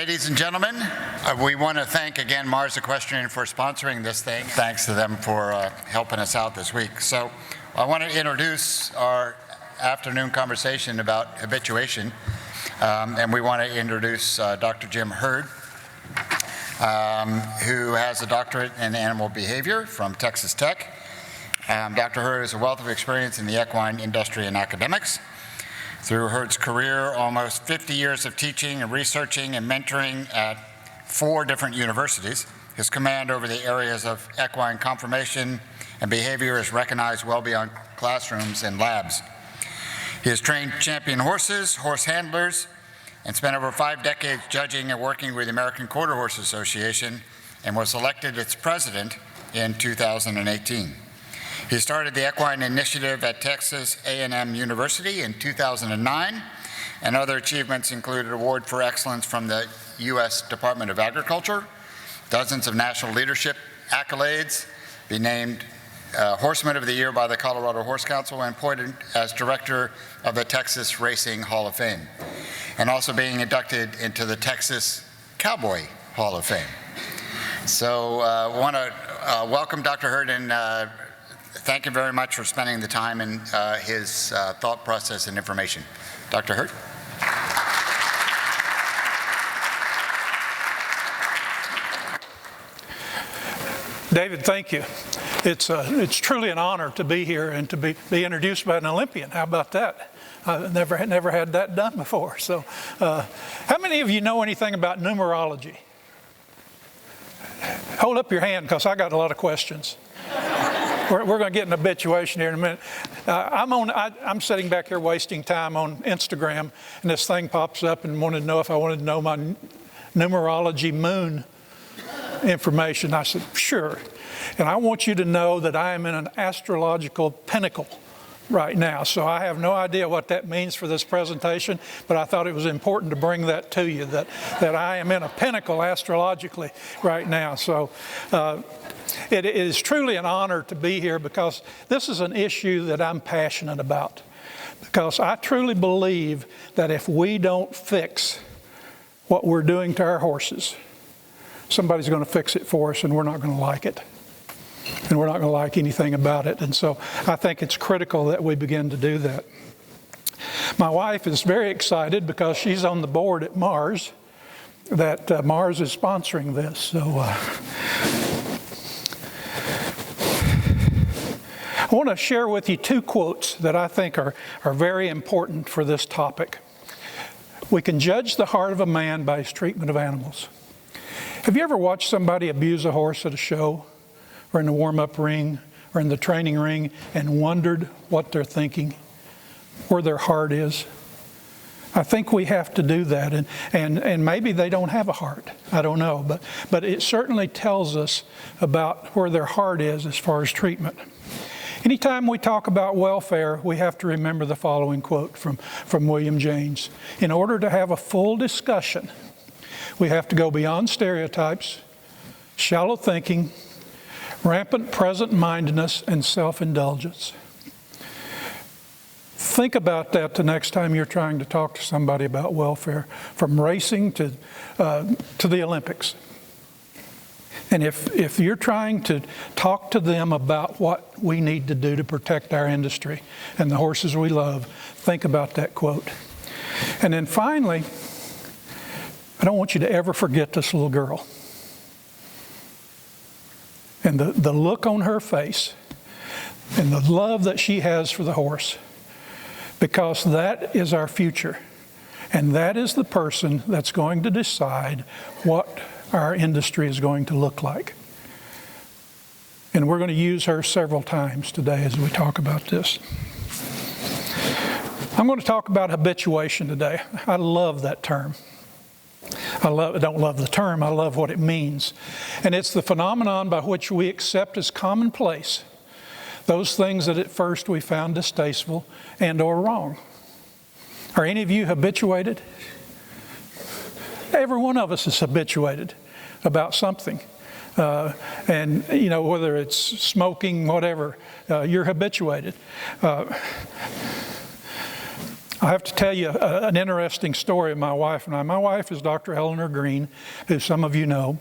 Ladies and gentlemen, we want to thank again MARS Equestrian for sponsoring this thing. Thanks to them for helping us out this week. So I want to introduce our afternoon conversation about habituation. And we want to introduce Dr. Jim Heird, who has a doctorate in animal behavior from Texas Tech. Dr. Heird has a wealth of experience in the equine industry and academics. Through Heird's career, almost 50 years of teaching and researching and mentoring at 4 different universities. His command over the areas of equine conformation and behavior is recognized well beyond classrooms and labs. He has trained champion horses, horse handlers, and spent over 5 decades judging and working with the American Quarter Horse Association and was elected its president in 2018. He started the Equine Initiative at Texas A&M University in 2009, and other achievements included award for excellence from the U.S. Department of Agriculture, dozens of national leadership accolades, be named Horseman of the Year by the Colorado Horse Council, and appointed as director of the Texas Racing Hall of Fame, and also being inducted into the Texas Cowboy Hall of Fame. So I want to welcome Dr. Heird and thank you very much for spending the time and his thought process and information. Dr. Heird. David, thank you. It's truly an honor to be here and to be introduced by an Olympian. How about that? I've never had that done before. So how many of you know anything about numerology? Hold up your hand because I got a lot of questions. We're going to get an habituation here in a minute. I'm sitting back here wasting time on Instagram, and this thing pops up and wanted to know if I wanted to know my numerology moon information. I said, sure. And I want you to know that I am in an astrological pinnacle right now. So I have no idea what that means for this presentation, but I thought it was important to bring that to you, that I am in a pinnacle astrologically right now. So it is truly an honor to be here because this is an issue that I'm passionate about. Because I truly believe that if we don't fix what we're doing to our horses, somebody's going to fix it for us and we're not going to like it. And we're not going to like anything about it. And so I think it's critical that we begin to do that. My wife is very excited because she's on the board at MARS, that MARS is sponsoring this. So I want to share with you 2 quotes that I think are very important for this topic. We can judge the heart of a man by his treatment of animals. Have you ever watched somebody abuse a horse at a show, or in the warm-up ring, or in the training ring, and wondered what they're thinking, where their heart is? I think we have to do that, and maybe they don't have a heart. I don't know, but it certainly tells us about where their heart is as far as treatment. Anytime we talk about welfare, we have to remember the following quote from William James. In order to have a full discussion, we have to go beyond stereotypes, shallow thinking, rampant present-mindedness, and self-indulgence. Think about that the next time you're trying to talk to somebody about welfare, from racing to the Olympics. And if you're trying to talk to them about what we need to do to protect our industry and the horses we love, think about that quote. And then finally, I don't want you to ever forget this little girl. And the look on her face and the love that she has for the horse, because that is our future. And that is the person that's going to decide what our industry is going to look like. And we're going to use her several times today as we talk about this. I'm going to talk about habituation today. I love that term. I don't love the term, I love what it means. And it's the phenomenon by which we accept as commonplace those things that at first we found distasteful and or wrong. Are any of you habituated? Every one of us is habituated about something. And, you know, whether it's smoking, whatever, you're habituated. I have to tell you an interesting story of my wife and I. My wife is Dr. Eleanor Green, who some of you know.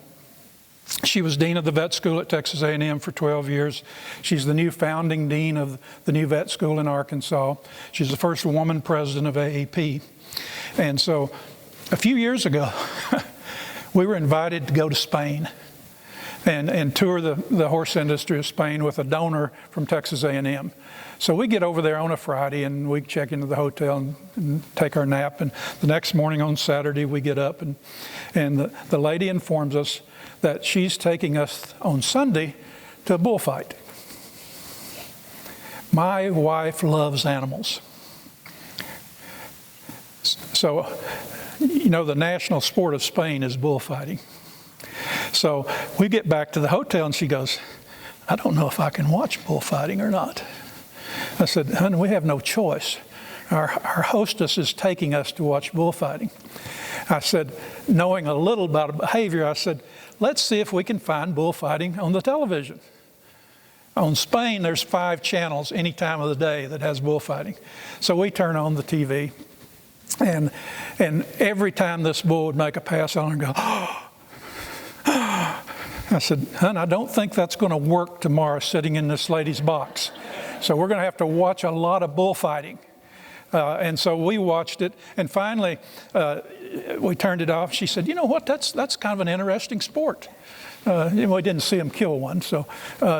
She was dean of the vet school at Texas A&M for 12 years. She's the new founding dean of the new vet school in Arkansas. She's the first woman president of AAP. And so a few years ago, we were invited to go to Spain and tour the horse industry of Spain with a donor from Texas A&M. So we get over there on a Friday and we check into the hotel and take our nap. And the next morning on Saturday, we get up and the lady informs us that she's taking us on Sunday to a bullfight. My wife loves animals. So, you know, the national sport of Spain is bullfighting. So we get back to the hotel and she goes, I don't know if I can watch bullfighting or not. I said, honey, we have no choice. Our hostess is taking us to watch bullfighting. I said, knowing a little about behavior, I said, let's see if we can find bullfighting on the television. On Spain, there's 5 channels any time of the day that has bullfighting. So we turn on the TV, and every time this bull would make a pass on and go, I said, hon, I don't think that's going to work tomorrow sitting in this lady's box. So we're going to have to watch a lot of bullfighting. And so we watched it, and finally we turned it off. She said, you know what, that's kind of an interesting sport. We didn't see him kill one, so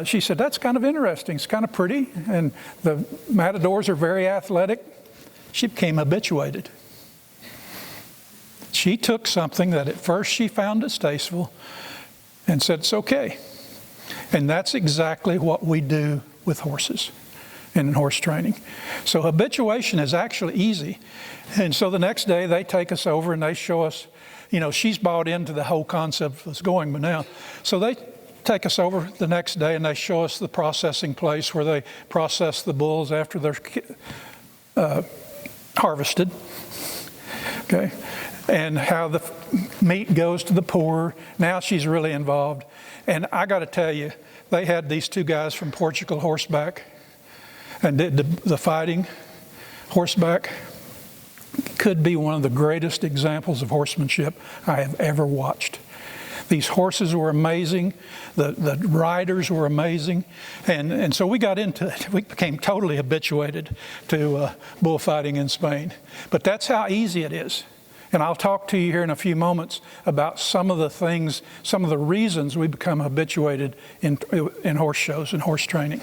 she said, that's kind of interesting. It's kind of pretty, and the matadors are very athletic. She became habituated. She took something that at first she found distasteful and said it's okay. And that's exactly what we do with horses and in horse training. So habituation is actually easy. And so the next day they take us over and they show us, you know, she's bought into the whole concept of us going, but now, so they take us over the next day and they show us the processing place where they process the bulls after they're harvested, okay, and how the meat goes to the poor. Now she's really involved. And I got to tell you, they had these 2 guys from Portugal horseback and did the fighting horseback. Could be one of the greatest examples of horsemanship I have ever watched. These horses were amazing. The riders were amazing. And so we got into it. We became totally habituated to bullfighting in Spain. But that's how easy it is. And I'll talk to you here in a few moments about some of the things, some of the reasons we become habituated in horse shows and horse training.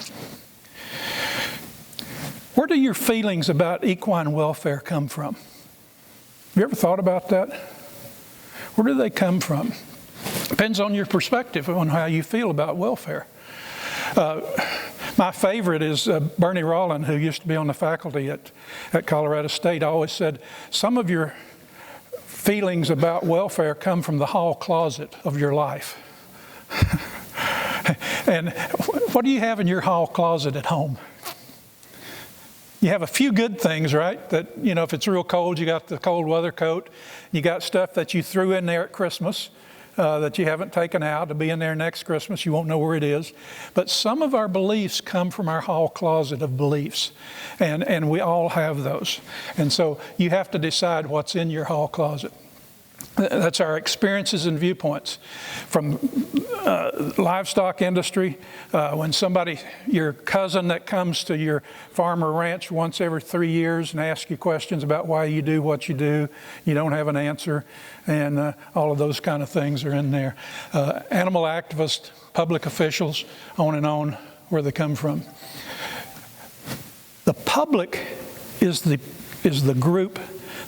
Where do your feelings about equine welfare come from? Have you ever thought about that? Where do they come from? Depends on your perspective on how you feel about welfare. My favorite is Bernie Rollin, who used to be on the faculty at Colorado State. Always said, some of your feelings about welfare come from the hall closet of your life. And what do you have in your hall closet at home? You have a few good things, right? That, you know, if it's real cold, you got the cold weather coat. You got stuff that you threw in there at Christmas that you haven't taken out to be in there next Christmas. You won't know where it is. But some of our beliefs come from our hall closet of beliefs. And we all have those. And so you have to decide what's in your hall closet. That's our experiences and viewpoints. From livestock industry, when somebody, your cousin that comes to your farm or ranch once every 3 years and asks you questions about why you do what you do, you don't have an answer, and all of those kind of things are in there. Animal activists, public officials, on and on, where they come from. The public is the group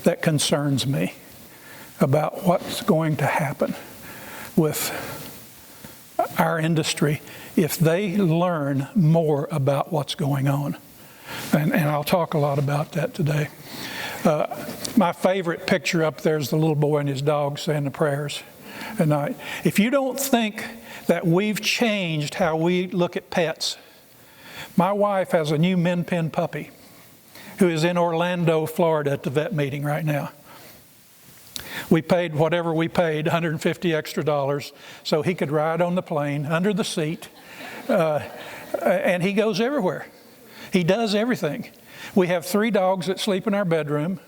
that concerns me about what's going to happen with our industry if they learn more about what's going on. And I'll talk a lot about that today. My favorite picture up there is the little boy and his dog saying the prayers at night. If you don't think that we've changed how we look at pets, my wife has a new Min Pin puppy who is in Orlando, Florida at the vet meeting right now. We paid whatever we paid, $150 extra, so he could ride on the plane under the seat, and he goes everywhere. He does everything. We have 3 dogs that sleep in our bedroom,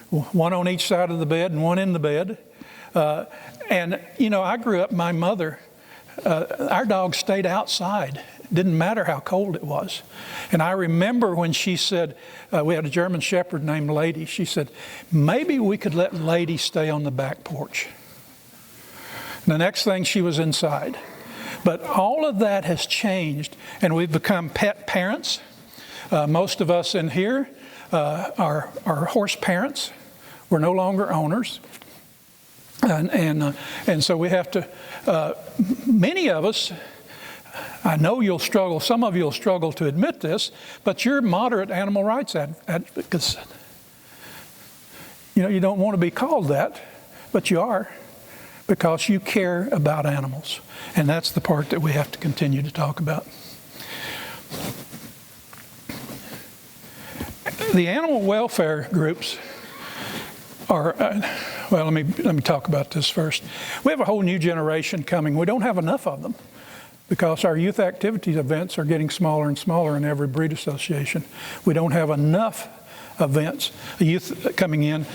one on each side of the bed and one in the bed. And, you know, I grew up, my mother, our dogs stayed outside. Didn't matter how cold it was. And I remember when she said, we had a German Shepherd named Lady. She said, maybe we could let Lady stay on the back porch. And the next thing, she was inside. But all of that has changed, and we've become pet parents. Most of us in here are horse parents. We're no longer owners. And so we have to, many of us, I know you'll struggle, some of you will struggle to admit this, but you're moderate animal rights advocates. You know, you don't want to be called that, but you are, because you care about animals. And that's the part that we have to continue to talk about. The animal welfare groups are, well, let me talk about this first. We have a whole new generation coming. We don't have enough of them, because our youth activities events are getting smaller and smaller in every breed association. We don't have enough events, youth coming in.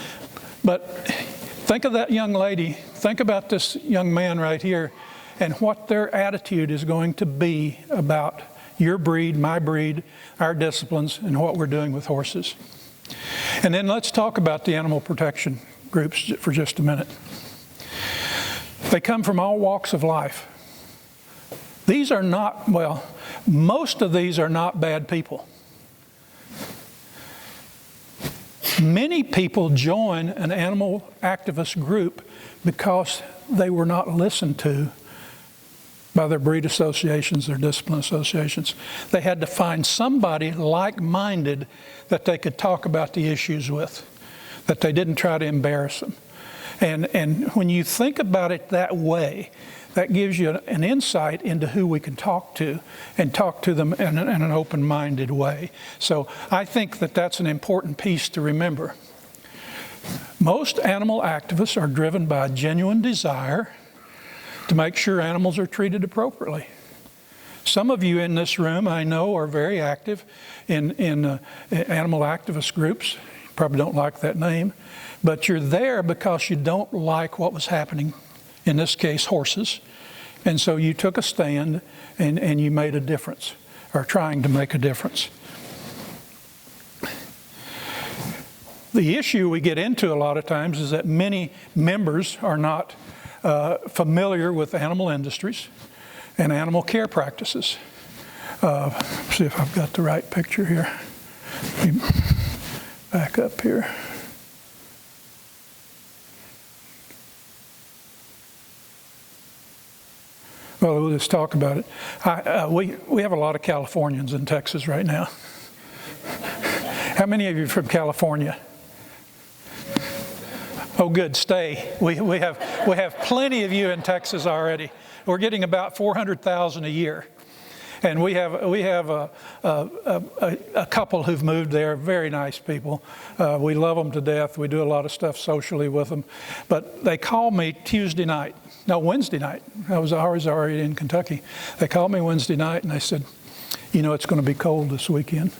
But think of that young lady, think about this young man right here, and what their attitude is going to be about your breed, my breed, our disciplines, and what we're doing with horses. And then let's talk about the animal protection groups for just a minute. They come from all walks of life. These are not, well, most of these are not bad people. Many people join an animal activist group because they were not listened to by their breed associations, their discipline associations. They had to find somebody like-minded that they could talk about the issues with, that they didn't try to embarrass them. And when you think about it that way, that gives you an insight into who we can talk to, and talk to them in an open-minded way. So I think that that's an important piece to remember. Most animal activists are driven by a genuine desire to make sure animals are treated appropriately. Some of you in this room, I know, are very active in animal activist groups. You probably don't like that name, but you're there because you don't like what was happening, in this case, horses. And so you took a stand and you made a difference, or trying to make a difference. The issue we get into a lot of times is that many members are not familiar with animal industries and animal care practices. See if I've got the right picture here. Let me back up here. Well, we'll just talk about it. We have a lot of Californians in Texas right now. How many of you are from California? Oh, good, stay. We have plenty of you in Texas already. We're getting about 400,000 a year. And we have a couple who've moved there, very nice people. We love them to death. We do a lot of stuff socially with them. But they called me Wednesday night. I was already in Kentucky. They called me Wednesday night and they said, you know, it's going to be cold this weekend.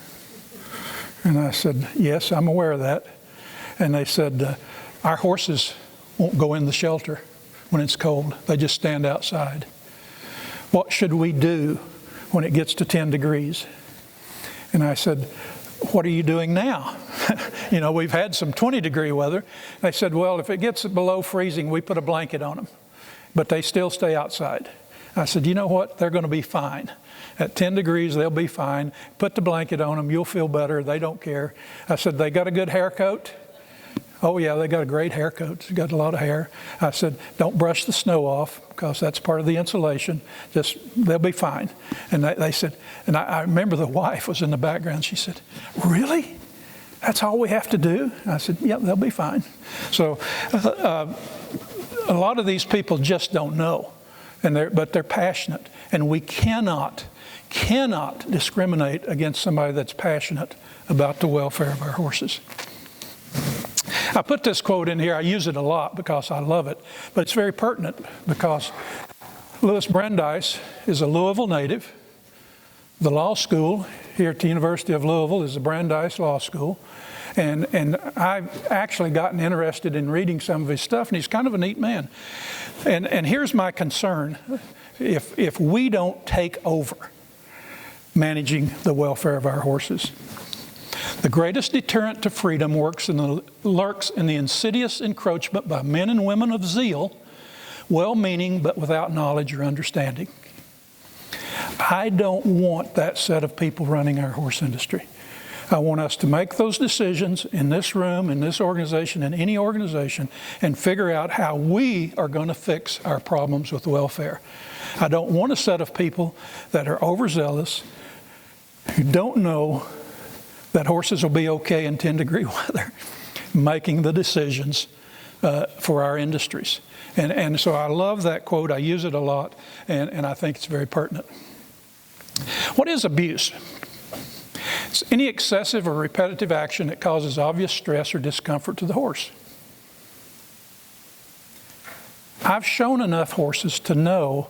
And I said, yes, I'm aware of that. And they said, our horses won't go in the shelter when it's cold. They just stand outside. What should we do when it gets to 10 degrees? And I said, what are you doing now? You know, we've had some 20-degree weather. They said, well, if it gets below freezing, we put a blanket on them, but they still stay outside. I said, you know what? They're going to be fine. At 10 degrees, they'll be fine. Put the blanket on them. You'll feel better. They don't care. I said, they got a good hair coat? Oh, yeah, they got a great hair coat. They got a lot of hair. I said, don't brush the snow off because that's part of the insulation. They'll be fine. And they said, and I remember the wife was in the background. She said, really? That's all we have to do? I said, yeah, they'll be fine. So a lot of these people just don't know, but they're passionate. And we cannot discriminate against somebody that's passionate about the welfare of our horses. I put this quote in here. I use it a lot because I love it, but it's very pertinent because Louis Brandeis is a Louisville native. The law school here at the University of Louisville is the Brandeis Law School. And I've actually gotten interested in reading some of his stuff, and he's kind of a neat man. And here's my concern. If we don't take over managing the welfare of our horses, the greatest deterrent to freedom lurks in the insidious encroachment by men and women of zeal, well-meaning but without knowledge or understanding. I don't want that set of people running our horse industry. I want us to make those decisions in this room, in this organization, in any organization, and figure out how we are going to fix our problems with welfare. I don't want a set of people that are overzealous, who don't know that horses will be okay in 10-degree weather, making the decisions for our industries. And so I love that quote. I use it a lot, and I think it's very pertinent. What is abuse? It's any excessive or repetitive action that causes obvious stress or discomfort to the horse. I've shown enough horses to know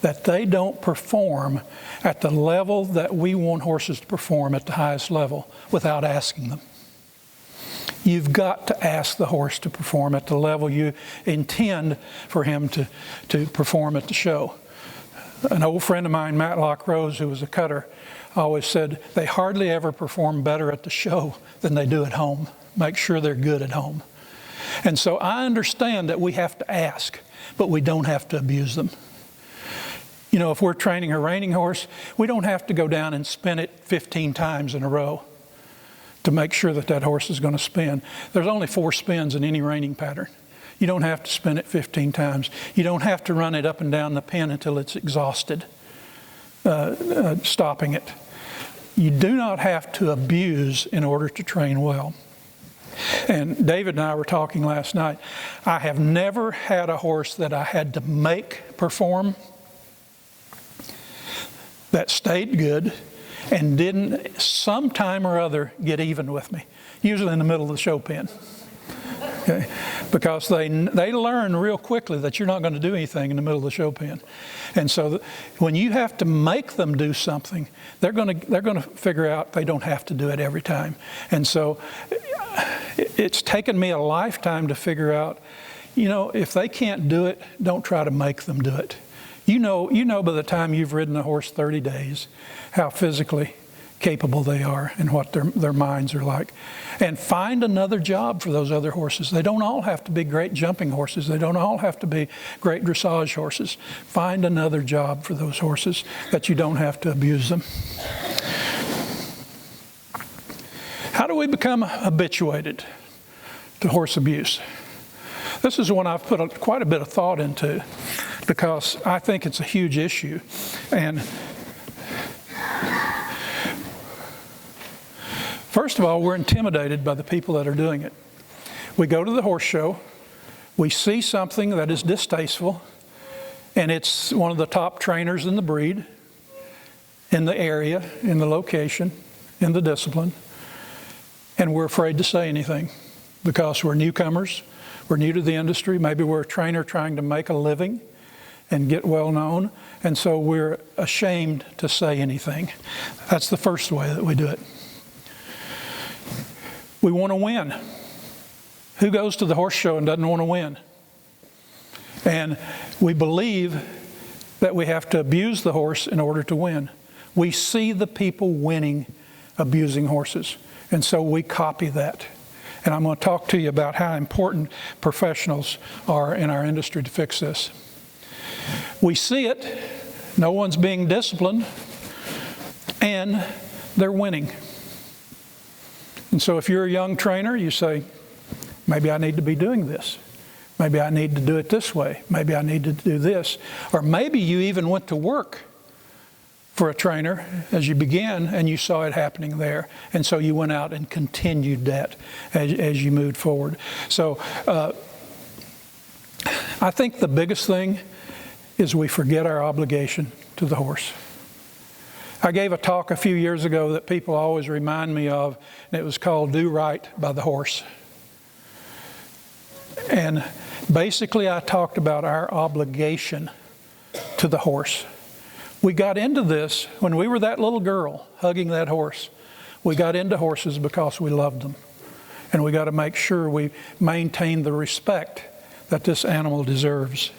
that they don't perform at the level that we want horses to perform at the highest level without asking them. You've got to ask the horse to perform at the level you intend for him to perform at the show. An old friend of mine, Matlock Rose, who was a cutter, always said they hardly ever perform better at the show than they do at home. Make sure they're good at home. And so I understand that we have to ask, but we don't have to abuse them. You know, if we're training a reining horse, we don't have to go down and spin it 15 times in a row to make sure that that horse is going to spin. There's only 4 spins in any reining pattern. You don't have to spin it 15 times. You don't have to run it up and down the pen until it's exhausted, stopping it. You do not have to abuse in order to train well. And David and I were talking last night. I have never had a horse that I had to make perform that stayed good and didn't sometime or other get even with me, usually in the middle of the show pen. Okay? Because they learn real quickly that you're not going to do anything in the middle of the show pen. And so when you have to make them do something, they're going to figure out they don't have to do it every time. And so it's taken me a lifetime to figure out, you know, if they can't do it, don't try to make them do it. You know by the time you've ridden a horse 30 days how physically capable they are and what their minds are like. And find another job for those other horses. They don't all have to be great jumping horses. They don't all have to be great dressage horses. Find another job for those horses that you don't have to abuse them. How do we become habituated to horse abuse? This is one I've put quite a bit of thought into because I think it's a huge issue. And first of all, we're intimidated by the people that are doing it. We go to the horse show, we see something that is distasteful, and it's one of the top trainers in the breed, in the area, in the location, in the discipline, and we're afraid to say anything because we're newcomers, we're new to the industry, maybe we're a trainer trying to make a living and get well known, and so we're ashamed to say anything. That's the first way that we do it. We want to win. Who goes to the horse show and doesn't want to win? And we believe that we have to abuse the horse in order to win. We see the people winning, abusing horses, and so we copy that. And I'm going to talk to you about how important professionals are in our industry to fix this. We see it, no one's being disciplined, and they're winning. And so if you're a young trainer, you say, maybe I need to be doing this. Maybe I need to do it this way. Maybe I need to do this. Or maybe you even went to work for a trainer as you began and you saw it happening there. And so you went out and continued that as you moved forward. So I think the biggest thing is we forget our obligation to the horse. I gave a talk a few years ago that people always remind me of, and it was called Do Right by the Horse. And basically I talked about our obligation to the horse. We got into this when we were that little girl hugging that horse. We got into horses because we loved them. And we got to make sure we maintain the respect that this animal deserves.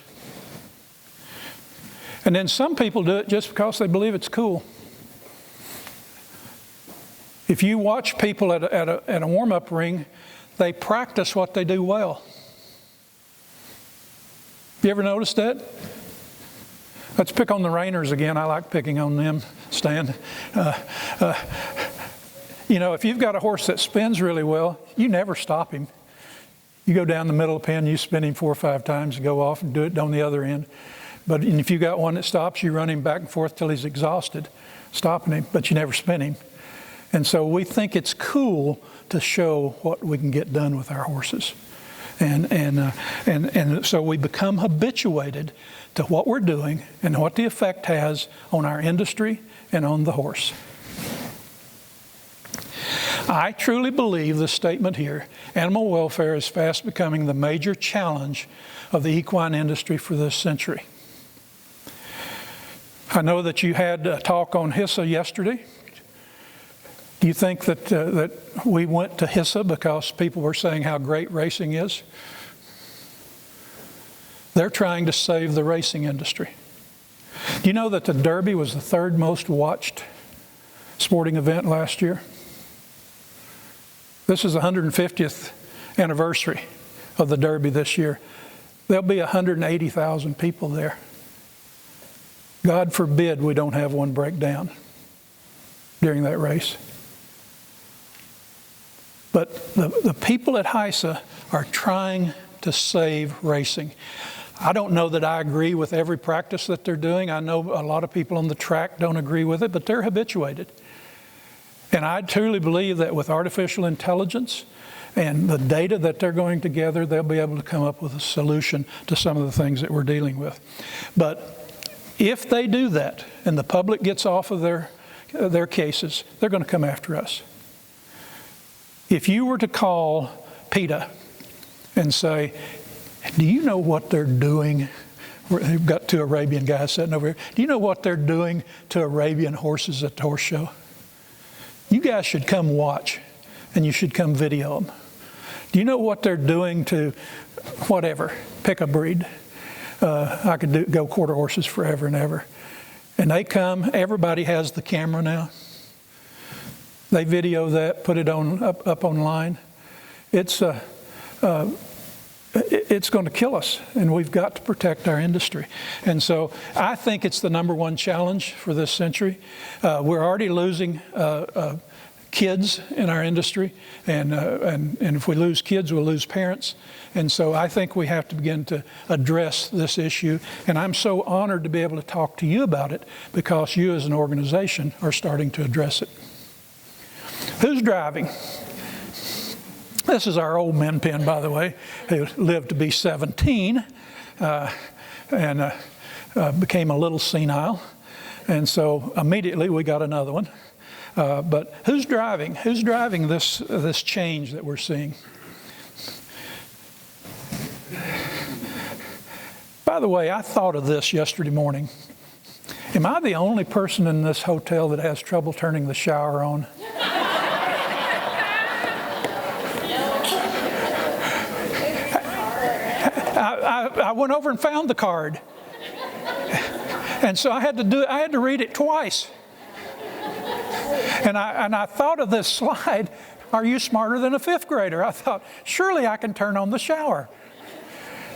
And then some people do it just because they believe it's cool. If you watch people at a warm-up ring, they practice what they do well. You ever noticed that? Let's pick on the reiners again. I like picking on them, Stan. If you've got a horse that spins really well, you never stop him. You go down the middle of the pen, you spin him 4 or 5 times and go off and do it on the other end. But if you got one that stops, you run him back and forth till he's exhausted, stopping him, but you never spin him. And so we think it's cool to show what we can get done with our horses. And so we become habituated to what we're doing and what the effect has on our industry and on the horse. I truly believe the statement here, animal welfare is fast becoming the major challenge of the equine industry for this century. I know that you had a talk on HISA yesterday. Do you think that we went to HISA because people were saying how great racing is? They're trying to save the racing industry. Do you know that the Derby was the 3rd most watched sporting event last year? This is the 150th anniversary of the Derby this year. There'll be 180,000 people there. God forbid we don't have one break down during that race. But the people at HISA are trying to save racing. I don't know that I agree with every practice that they're doing. I know a lot of people on the track don't agree with it, but they're habituated. And I truly believe that with artificial intelligence and the data that they're going to gather, they'll be able to come up with a solution to some of the things that we're dealing with. But if they do that and the public gets off of their cases, they're going to come after us. If you were to call PETA and say, do you know what they're doing? We've got 2 Arabian guys sitting over here. Do you know what they're doing to Arabian horses at the horse show? You guys should come watch, and you should come video them. Do you know what they're doing to whatever, pick a breed? I could go quarter horses forever and ever. And they come, everybody has the camera now. They video that, put it up online. It's going to kill us, and we've got to protect our industry. And so I think it's the #1 challenge for this century. We're already losing kids in our industry, and if we lose kids, we'll lose parents. And so I think we have to begin to address this issue. And I'm so honored to be able to talk to you about it because you as an organization are starting to address it. Who's driving? This is our old min pin, by the way, who lived to be 17 and became a little senile. And so immediately we got another one. But who's driving? Who's driving this change that we're seeing? By the way, I thought of this yesterday morning. Am I the only person in this hotel that has trouble turning the shower on? I went over and found the card. And so I had to read it twice. And I thought of this slide, are you smarter than a 5th grader? I thought, surely I can turn on the shower.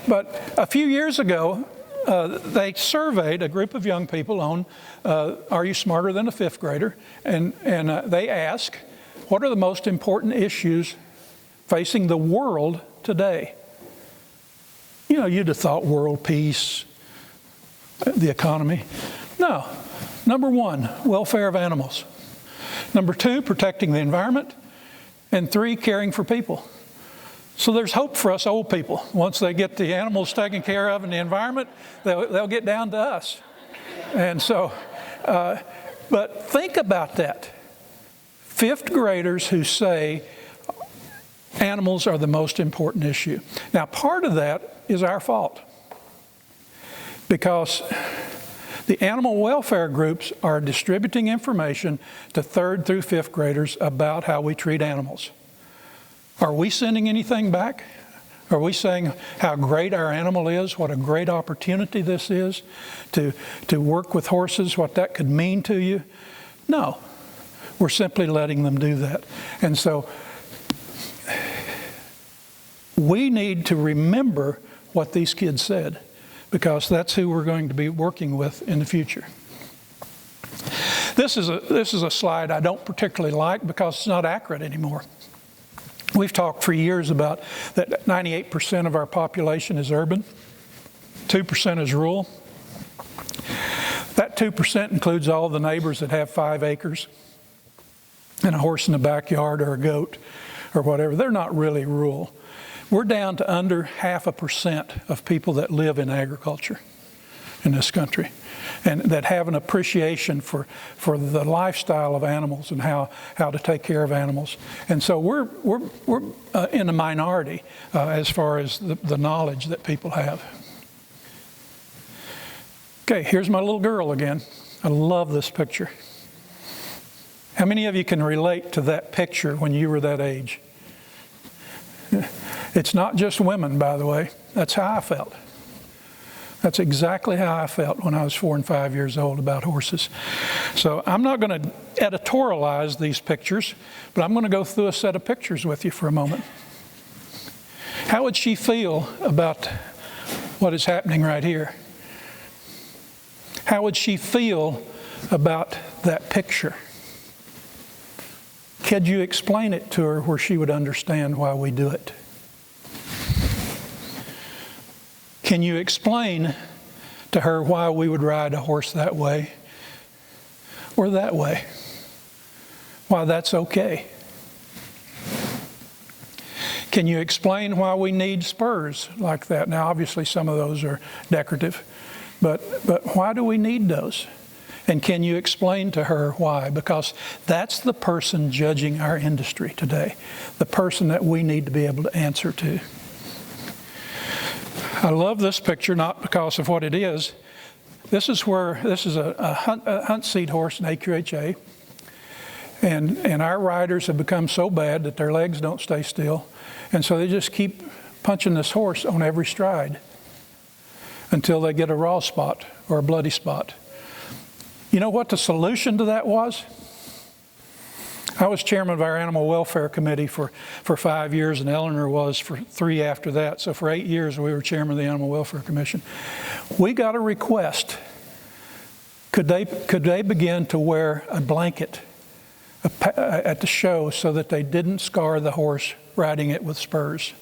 But a few years ago, they surveyed a group of young people on, are you smarter than a 5th grader? And they asked, what are the most important issues facing the world today? You know, you'd have thought world peace, the economy. No. #1, welfare of animals. #2, protecting the environment. And 3, caring for people. So there's hope for us old people. Once they get the animals taken care of and the environment, they'll get down to us. And so, but think about that. 5th graders who say animals are the most important issue. Now, part of that is our fault. Because The animal welfare groups are distributing information to 3rd through 5th graders about how we treat animals. Are we sending anything back? Are we saying how great our animal is, what a great opportunity this is to work with horses, what that could mean to you? No, we're simply letting them do that. And so we need to remember what these kids said, because that's who we're going to be working with in the future. This is a slide I don't particularly like because it's not accurate anymore. We've talked for years about that 98% of our population is urban, 2% is rural. That 2% includes all the neighbors that have 5 acres and a horse in the backyard or a goat or whatever. They're not really rural. We're down to under 0.5% of people that live in agriculture in this country and that have an appreciation for the lifestyle of animals and how to take care of animals. And so we're in a minority as far as the knowledge that people have. Okay, here's my little girl again. I love this picture. How many of you can relate to that picture when you were that age? It's not just women, by the way. That's how I felt. That's exactly how I felt when I was 4 and 5 years old about horses. So I'm not going to editorialize these pictures, but I'm going to go through a set of pictures with you for a moment. How would she feel about what is happening right here? How would she feel about that picture? Could you explain it to her where she would understand why we do it? Can you explain to her why we would ride a horse that way or that way? Why that's okay? Can you explain why we need spurs like that? Now, obviously, some of those are decorative, but why do we need those? And can you explain to her why? Because that's the person judging our industry today, the person that we need to be able to answer to. I love this picture, not because of what it is. This is a hunt seat horse, an AQHA. And our riders have become so bad that their legs don't stay still. And so they just keep punching this horse on every stride until they get a raw spot or a bloody spot. You know what the solution to that was? I was chairman of our animal welfare committee for 5 years, and Eleanor was for 3 after that. So for 8 years, we were chairman of the Animal Welfare Commission. We got a request. Could they begin to wear a blanket at the show so that they didn't scar the horse riding it with spurs?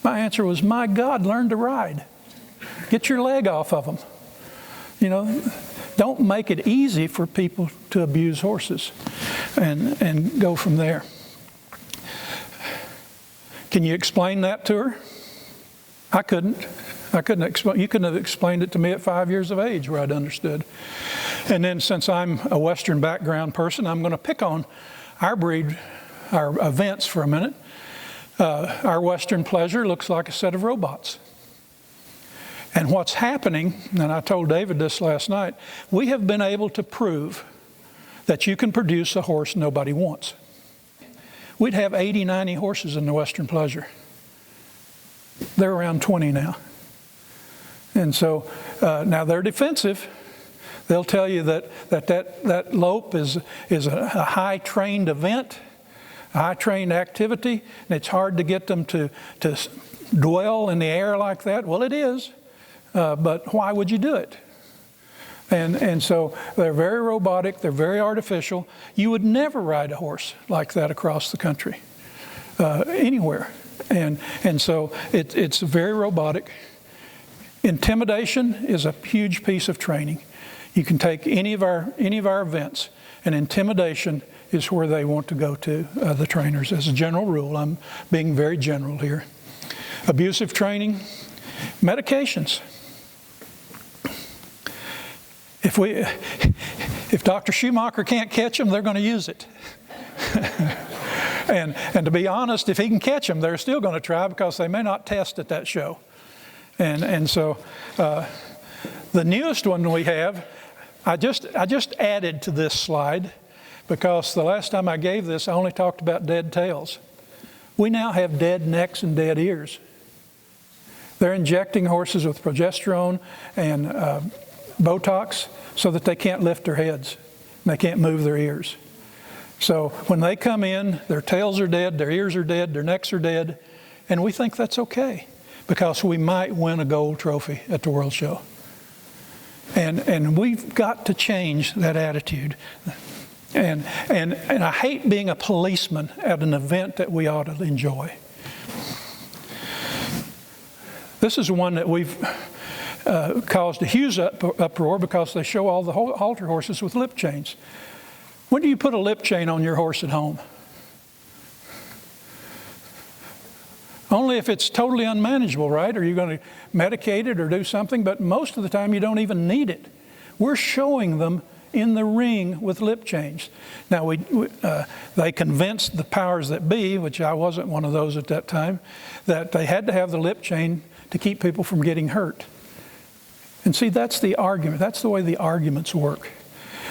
My answer was, my God, learn to ride. Get your leg off of them. You know, don't make it easy for people to abuse horses and go from there. Can you explain that to her? I couldn't explain. You couldn't have explained it to me at 5 years of age where I'd understood. And then since I'm a Western background person, I'm going to pick on our breed, our events for a minute. Our Western pleasure looks like a set of robots. And what's happening, and I told David this last night, we have been able to prove that you can produce a horse nobody wants. We'd have 80, 90 horses in the Western pleasure. They're around 20 now. And so now they're defensive. They'll tell you that lope is a high-trained event, a high-trained activity, and it's hard to get them to dwell in the air like that. Well, it is. But why would you do it? And so they're very robotic, they're very artificial. You would never ride a horse like that across the country, anywhere. And so it's very robotic. Intimidation is a huge piece of training. You can take any of our events, and intimidation is where they want to go to, the trainers. As a general rule, I'm being very general here. Abusive training, medications. If Dr. Schumacher can't catch them, they're going to use it. and to be honest, if he can catch them, they're still going to try because they may not test at that show. And so The newest one we have, I just added to this slide because the last time I gave this, I only talked about dead tails. We now have dead necks and dead ears. They're injecting horses with progesterone and Botox so that they can't lift their heads and they can't move their ears. So when they come in, their tails are dead, their ears are dead, their necks are dead, and we think that's okay because we might win a gold trophy at the World Show. And we've got to change that attitude. And I hate being a policeman at an event that we ought to enjoy. This is one that we've caused a huge uproar because they show all the halter horses with lip chains. When do you put a lip chain on your horse at home? Only if it's totally unmanageable, right? Are you going to medicate it or do something? But most of the time you don't even need it. We're showing them in the ring with lip chains. Now, they convinced the powers that be, which I wasn't one of those at that time, that they had to have the lip chain to keep people from getting hurt. And see, that's the argument. That's the way the arguments work.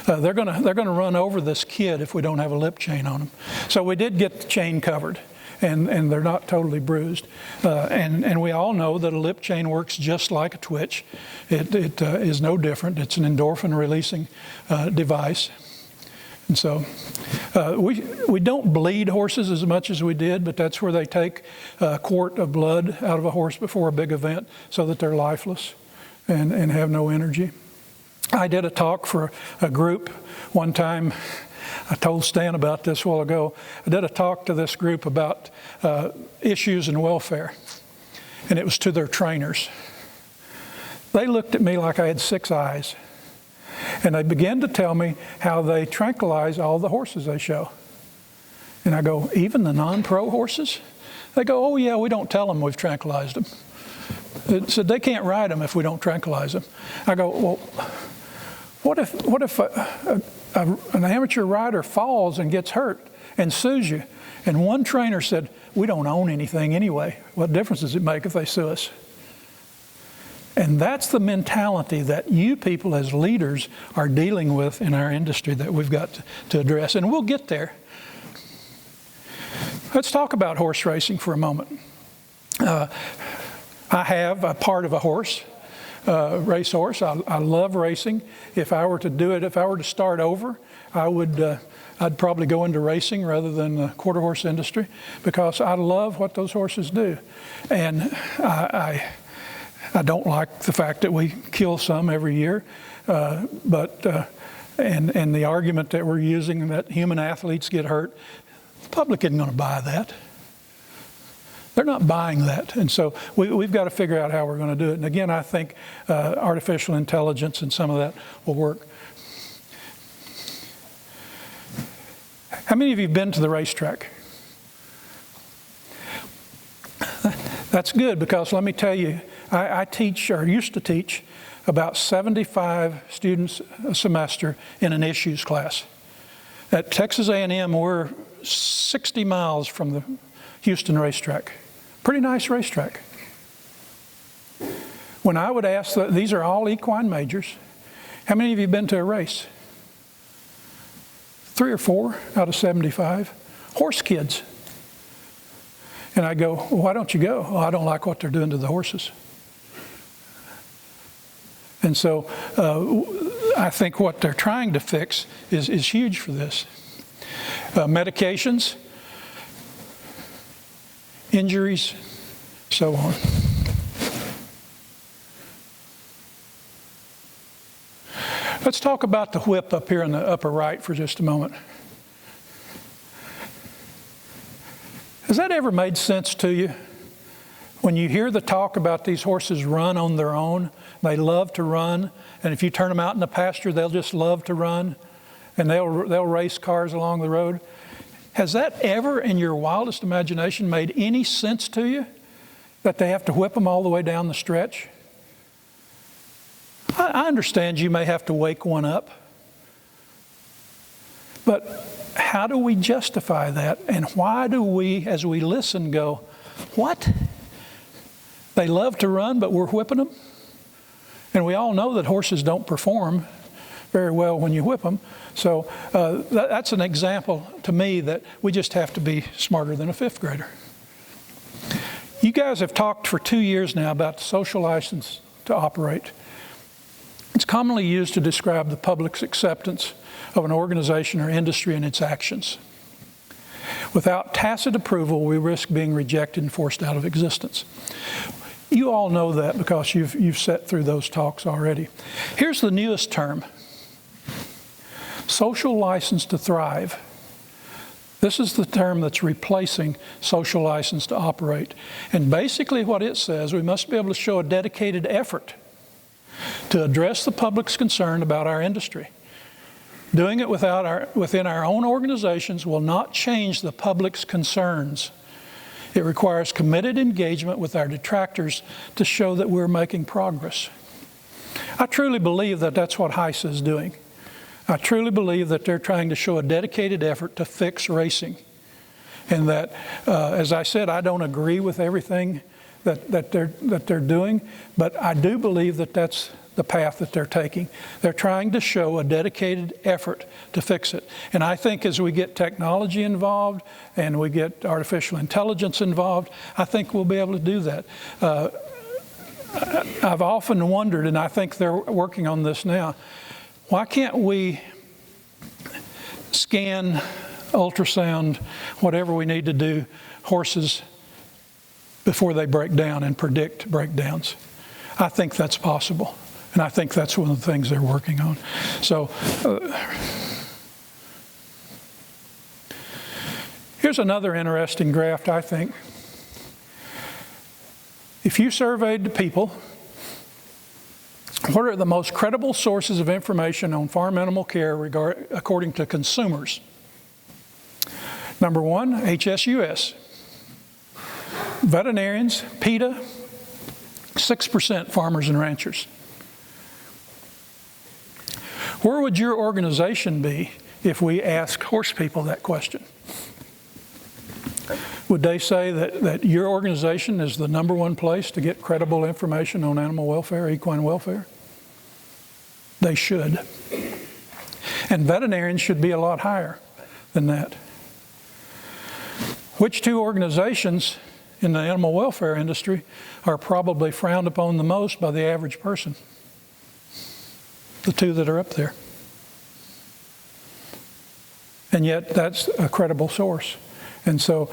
They're going to run over this kid if we don't have a lip chain on them. So we did get the chain covered, and they're not totally bruised. And we all know that a lip chain works just like a twitch. It is no different. It's an endorphin-releasing device. And so we don't bleed horses as much as we did, but that's where they take a quart of blood out of a horse before a big event so that they're lifeless and have no energy. I did a talk for a group one time. I told Stan about this a while ago. I did a talk to this group about issues in welfare, and it was to their trainers. They looked at me like I had 6 eyes, and they began to tell me how they tranquilize all the horses they show. And I go, even the non-pro horses? They go, oh yeah, we don't tell them we've tranquilized them. It said they can't ride them if we don't tranquilize them. I go, well, what if an amateur rider falls and gets hurt and sues you? And one trainer said, we don't own anything anyway. What difference does it make if they sue us? And that's the mentality that you people as leaders are dealing with in our industry that we've got to address. And we'll get there. Let's talk about horse racing for a moment. I have a part of a horse. Racehorse. I love racing. If I were to do it, if I were to start over, I'd probably go into racing rather than the quarter horse industry because I love what those horses do. And I don't like the fact that we kill some every year, but the argument that we're using that human athletes get hurt, the public isn't going to buy that. They're not buying that. And so we've got to figure out how we're going to do it. And again, I think artificial intelligence and some of that will work. How many of you have been to the racetrack? That's good because let me tell you, I teach or used to teach about 75 students a semester in an issues class. At Texas A&M, we're 60 miles from the Houston racetrack. Pretty nice racetrack. When I would ask, these are all equine majors, how many of you have been to a race? 3 or 4 out of 75. Horse kids. And I go, well, why don't you go? Oh, I don't like what they're doing to the horses. And so I think what they're trying to fix is huge for this. Medications, injuries, so on. Let's talk about the whip up here in the upper right for just a moment. Has that ever made sense to you? When you hear the talk about these horses run on their own, they love to run, and if you turn them out in the pasture, they'll just love to run, and they'll race cars along the road. Has that ever, in your wildest imagination, made any sense to you that they have to whip them all the way down the stretch? I understand you may have to wake one up, but how do we justify that? And why do we, as we listen, go, what? They love to run, but we're whipping them? And we all know that horses don't perform very well when you whip them. So that's an example to me that we just have to be smarter than a fifth grader. You guys have talked for 2 years now about the social license to operate. It's commonly used to describe the public's acceptance of an organization or industry and its actions. Without tacit approval, we risk being rejected and forced out of existence. You all know that because you've sat through those talks already. Here's the newest term: social license to thrive. This is the term that's replacing social license to operate. And basically what it says, we must be able to show a dedicated effort to address the public's concern about our industry. Doing it within our own organizations will not change the public's concerns. It requires committed engagement with our detractors to show that we're making progress. I truly believe that that's what HICE is doing. I truly believe that they're trying to show a dedicated effort to fix racing. And that, as I said, I don't agree with everything that they're doing, but I do believe that that's the path that they're taking. They're trying to show a dedicated effort to fix it. And I think as we get technology involved and we get artificial intelligence involved, I think we'll be able to do that. I've often wondered, and I think they're working on this now, why can't we scan, ultrasound, whatever we need to do, horses before they break down and predict breakdowns? I think that's possible. And I think that's one of the things they're working on. So here's another interesting graph, I think. If you surveyed the people, what are the most credible sources of information on farm animal care according to consumers? Number one, HSUS. Veterinarians, PETA, 6% farmers and ranchers. Where would your organization be if we asked horse people that question? Would they say that your organization is the number one place to get credible information on animal welfare, equine welfare? They should. And veterinarians should be a lot higher than that. Which two organizations in the animal welfare industry are probably frowned upon the most by the average person? The two that are up there. And yet that's a credible source. And so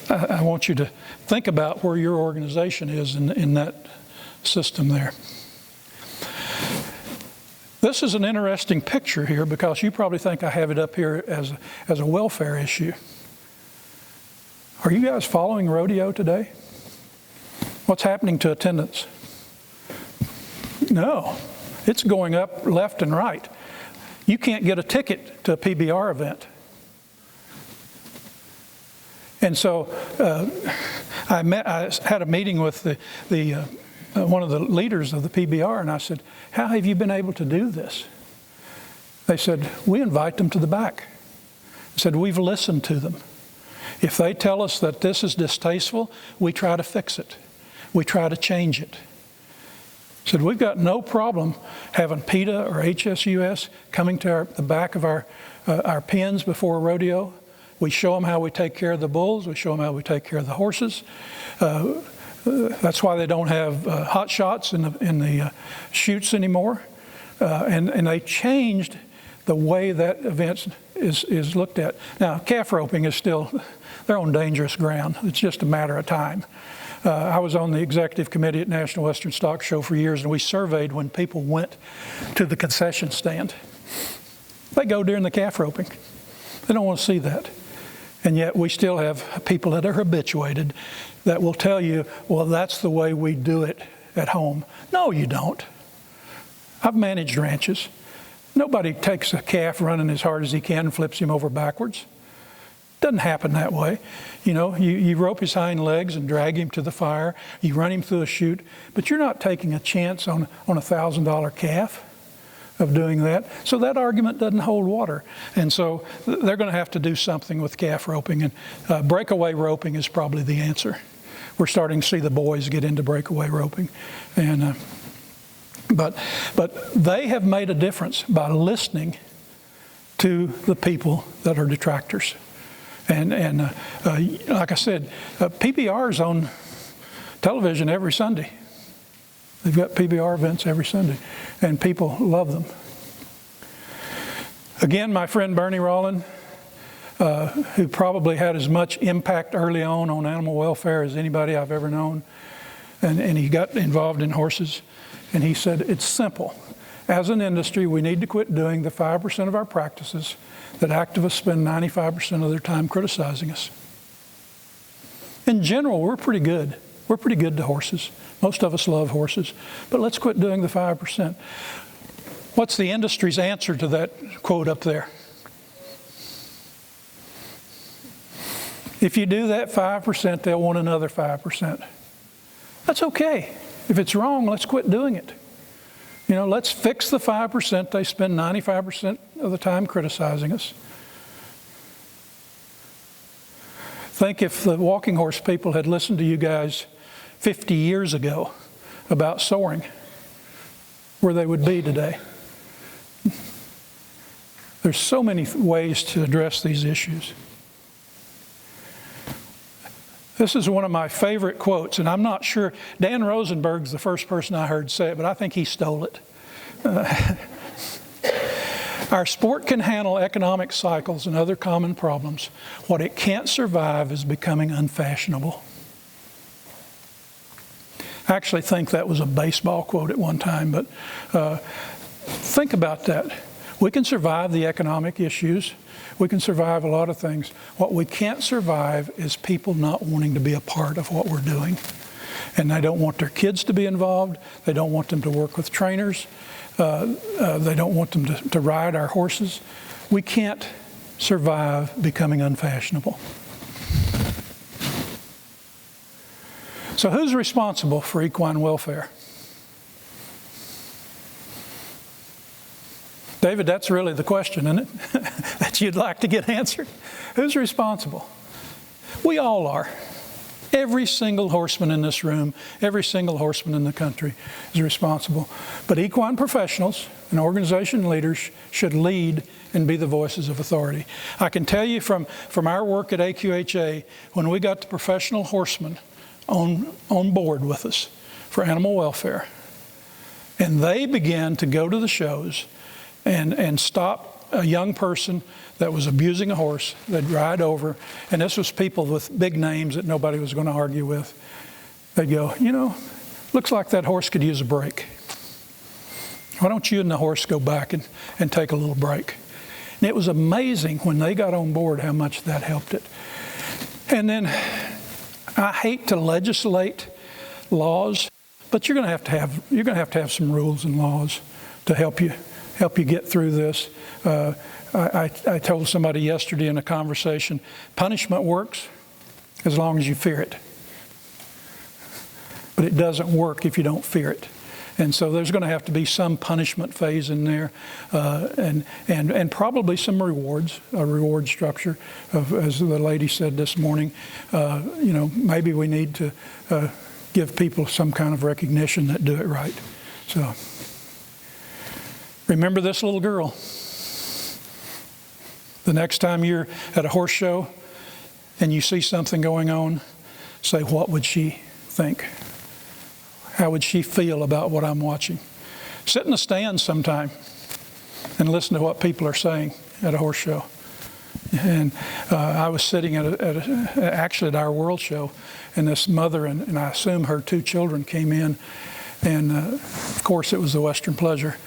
I want you to think about where your organization is in that system there. This is an interesting picture here because you probably think I have it up here as a welfare issue. Are you guys following rodeo today? What's happening to attendance? No. It's going up left and right. You can't get a ticket to a PBR event. And so I had a meeting with one of the leaders of the PBR, and I said, how have you been able to do this? They said, we invite them to the back. I said, we've listened to them. If they tell us that this is distasteful, we try to fix it. We try to change it. Said, we've got no problem having PETA or HSUS coming to the back of our pens before a rodeo. We show them how we take care of the bulls. We show them how we take care of the horses. That's why they don't have hot shots in the chutes anymore. And they changed the way that event is looked at. Now, calf roping is still, they're on dangerous ground. It's just a matter of time. I was on the executive committee at National Western Stock Show for years, and we surveyed when people went to the concession stand. They go during the calf roping. They don't want to see that. And yet we still have people that are habituated that will tell you, well, that's the way we do it at home. No, you don't. I've managed ranches. Nobody takes a calf running as hard as he can and flips him over backwards. Doesn't happen that way. You know, you rope his hind legs and drag him to the fire. You run him through a chute, but you're not taking a chance on a $1,000 calf of doing that. So that argument doesn't hold water. And so they're going to have to do something with calf roping, and breakaway roping is probably the answer. We're starting to see the boys get into breakaway roping. And But they have made a difference by listening to the people that are detractors. And like I said, PBR's on television every Sunday. They've got PBR events every Sunday, and people love them. Again, my friend Bernie Rollin, who probably had as much impact early on animal welfare as anybody I've ever known, and he got involved in horses, and he said, it's simple. As an industry, we need to quit doing the 5% of our practices that activists spend 95% of their time criticizing us. In general, we're pretty good. We're pretty good to horses. Most of us love horses, but let's quit doing the 5%. What's the industry's answer to that quote up there? If you do that 5%, they'll want another 5%. That's okay. If it's wrong, let's quit doing it. You know, let's fix the 5%. They spend 95% of the time criticizing us. Think if the walking horse people had listened to you guys 50 years ago about soaring, where they would be today. There's so many ways to address these issues. This is one of my favorite quotes, and I'm not sure, Dan Rosenberg's the first person I heard say it, but I think he stole it. Our sport can handle economic cycles and other common problems. What it can't survive is becoming unfashionable. I actually think that was a baseball quote at one time, but think about that. We can survive the economic issues. We can survive a lot of things. What we can't survive is people not wanting to be a part of what we're doing. And they don't want their kids to be involved. They don't want them to work with trainers. They don't want them to ride our horses. We can't survive becoming unfashionable. So who's responsible for equine welfare? David, that's really the question, isn't it? That you'd like to get answered. Who's responsible? We all are. Every single horseman in this room, every single horseman in the country is responsible. But equine professionals and organization leaders should lead and be the voices of authority. I can tell you from our work at AQHA, when we got the professional horsemen on board with us for animal welfare, and they began to go to the shows and stop a young person that was abusing a horse. They'd ride over, and this was people with big names that nobody was going to argue with. They'd go, you know, looks like that horse could use a break. Why don't you and the horse go back and take a little break? And it was amazing when they got on board how much that helped it. And then I hate to legislate laws, but you're going to have to have some rules and laws to help you get through this. I told somebody yesterday in a conversation, punishment works as long as you fear it. But it doesn't work if you don't fear it. And so there's going to have to be some punishment phase in there, and probably some rewards, a reward structure. As the lady said this morning, you know, maybe we need to give people some kind of recognition that do it right. So remember this little girl. The next time you're at a horse show and you see something going on, say, what would she think? How would she feel about what I'm watching? Sit in the stands sometime and listen to what people are saying at a horse show. And I was sitting actually at our world show, and this mother and I assume her 2 children came in, and of course it was the Western Pleasure.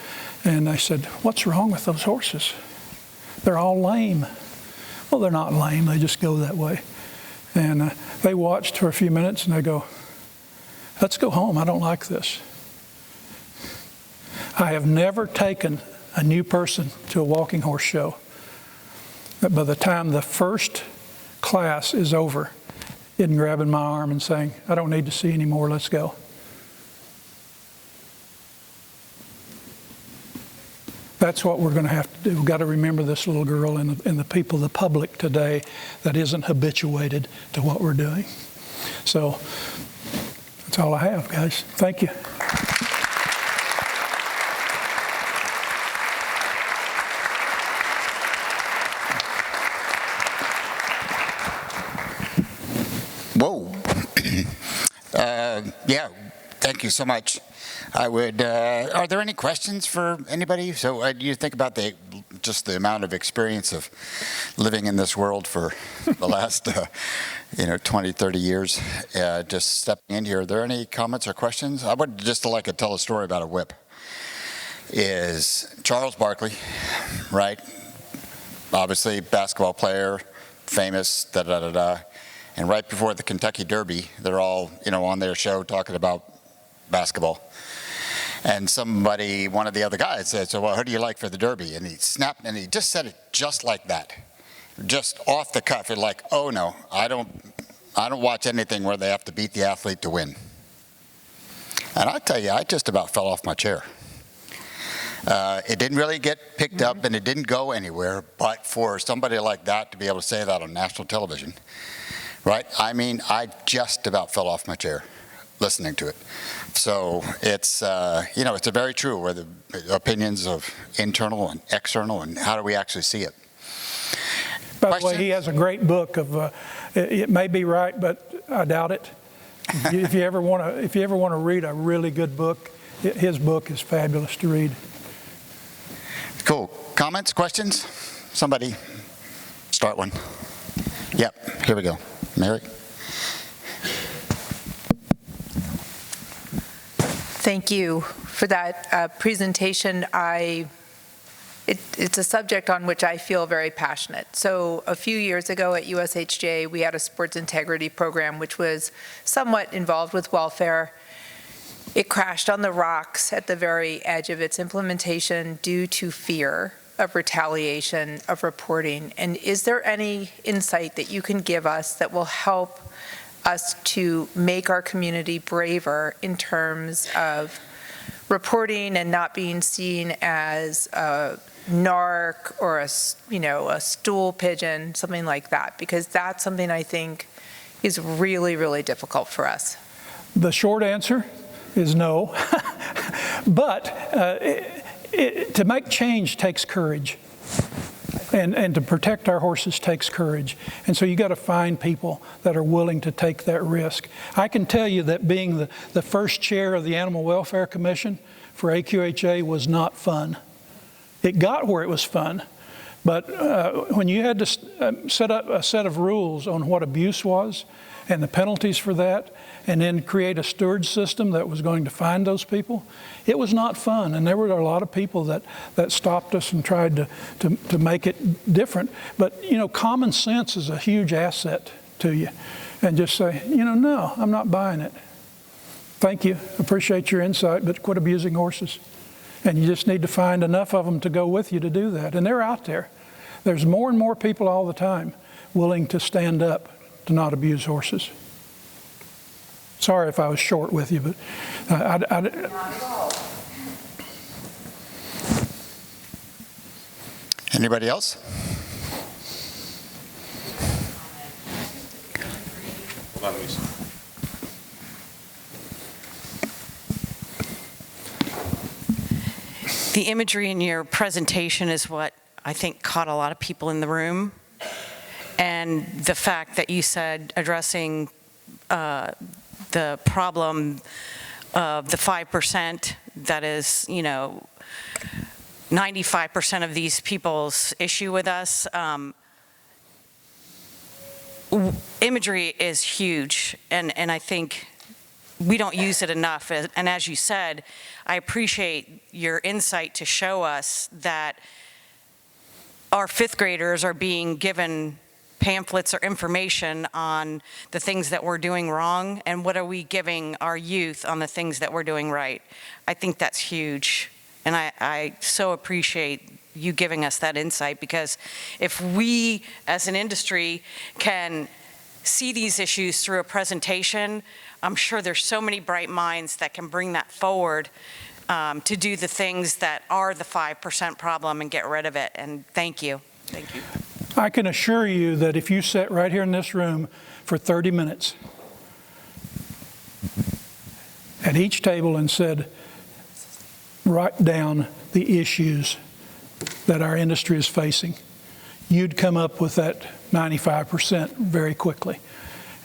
And they said, what's wrong with those horses? They're all lame. Well, they're not lame, they just go that way. And they watched for a few minutes and they go, let's go home, I don't like this. I have never taken a new person to a walking horse show that by the time the first class is over, isn't grabbing my arm and saying, I don't need to see any more, let's go. That's what we're going to have to do. We've got to remember this little girl and the people, the public today that isn't habituated to what we're doing. So that's all I have, guys. Thank you. Yeah, thank you so much. I would, are there any questions for anybody? So you think about just the amount of experience of living in this world for the last, 20, 30 years, just stepping in here. Are there any comments or questions? I would just like to tell a story about a whip. Is Charles Barkley, right? Obviously, basketball player, famous, da-da-da-da. And right before the Kentucky Derby, they're all, on their show talking about basketball. And one of the other guys said, so, well, who do you like for the Derby? And he snapped, and he just said it just like that. Just off the cuff. It's like, oh, no, I don't watch anything where they have to beat the athlete to win. And I tell you, I just about fell off my chair. It didn't really get picked up, and it didn't go anywhere, but for somebody like that to be able to say that on national television, right? I mean, I just about fell off my chair listening to it. So it's, it's very true where the opinions of internal and external and how do we actually see it. By the way, he has a great book of, it may be right, but I doubt it. If you ever want to read a really good book, his book is fabulous to read. Cool. Comments, questions? Somebody start one. Yep, here we go. Mary? Thank you for that presentation. It's a subject on which I feel very passionate. So a few years ago at USHJ, we had a sports integrity program which was somewhat involved with welfare. It crashed on the rocks at the very edge of its implementation due to fear of retaliation, of reporting. And is there any insight that you can give us that will help us to make our community braver in terms of reporting and not being seen as a narc or a stool pigeon, something like that? Because that's something I think is really, really difficult for us. The short answer is no. But to make change takes courage. And to protect our horses takes courage. And so you got to find people that are willing to take that risk. I can tell you that being the first chair of the Animal Welfare Commission for AQHA was not fun. It got where it was fun. But when you had to set up a set of rules on what abuse was and the penalties for that, and then create a steward system that was going to find those people, it was not fun. And there were a lot of people that stopped us and tried to make it different. But, common sense is a huge asset to you. And just say, no, I'm not buying it. Thank you, appreciate your insight, but quit abusing horses. And you just need to find enough of them to go with you to do that. And they're out there. There's more and more people all the time willing to stand up to not abuse horses. Sorry if I was short with you, but Not at all. Anybody else? The imagery in your presentation is what I think caught a lot of people in the room. And the fact that you said addressing the problem of the 5% that is, 95% of these people's issue with us. Imagery is huge, and I think we don't use it enough. And as you said, I appreciate your insight to show us that our fifth graders are being given pamphlets or information on the things that we're doing wrong, and what are we giving our youth on the things that we're doing right. I think that's huge, and I so appreciate you giving us that insight, because if we as an industry can see these issues through a presentation, I'm sure there's so many bright minds that can bring that forward to do the things that are the 5% problem and get rid of it. And thank you. Thank you. I can assure you that if you sat right here in this room for 30 minutes at each table and said, write down the issues that our industry is facing, you'd come up with that 95% very quickly.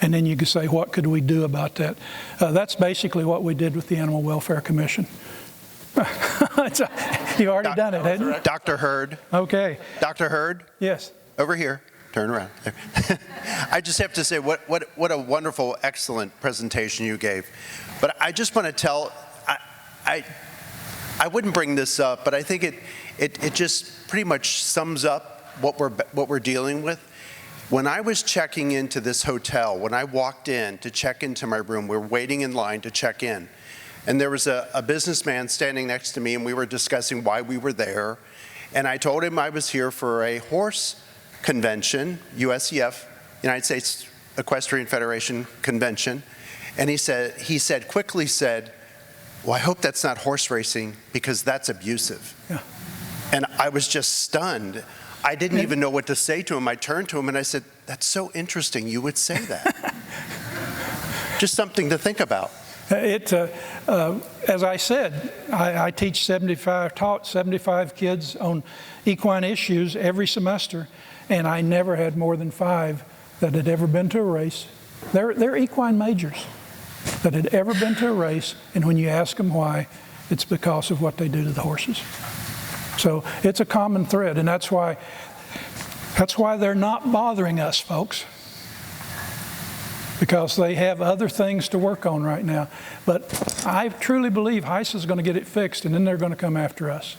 And then you could say, what could we do about that? That's basically what we did with the Animal Welfare Commission. You already done it, hadn't you? Dr. Heird. Okay. Dr. Heird, Yes. over here. Turn around. I just have to say, what a wonderful, excellent presentation you gave. But I just want to tell, I wouldn't bring this up, but I think it just pretty much sums up what we're dealing with. When I was checking into this hotel, when I walked in to check into my room, we were waiting in line to check in. And there was a businessman standing next to me, and we were discussing why we were there. And I told him I was here for a horse convention, USEF, United States Equestrian Federation convention. And he quickly said, well, I hope that's not horse racing, because that's abusive. Yeah. And I was just stunned. I didn't even know what to say to him. I turned to him and I said, that's so interesting you would say that. Just something to think about. As I said, I taught 75 kids on equine issues every semester, and I never had more than 5 that had ever been to a race. They're equine majors that had ever been to a race, and when you ask them why, it's because of what they do to the horses. So it's a common thread, and that's why they're not bothering us, folks, because they have other things to work on right now. But I truly believe HICE is going to get it fixed, and then they're going to come after us.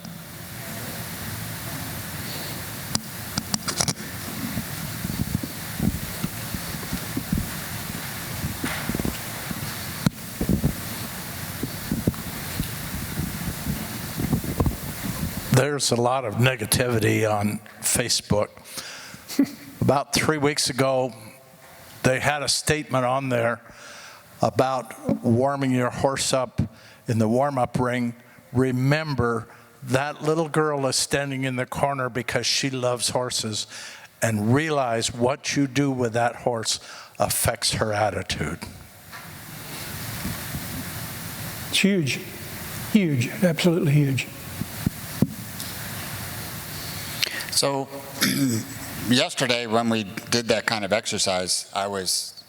There's a lot of negativity on Facebook. About 3 weeks ago, they had a statement on there about warming your horse up in the warm-up ring. Remember, that little girl is standing in the corner because she loves horses, and realize what you do with that horse affects her attitude. It's huge, huge, absolutely huge. So yesterday when we did that kind of exercise, I was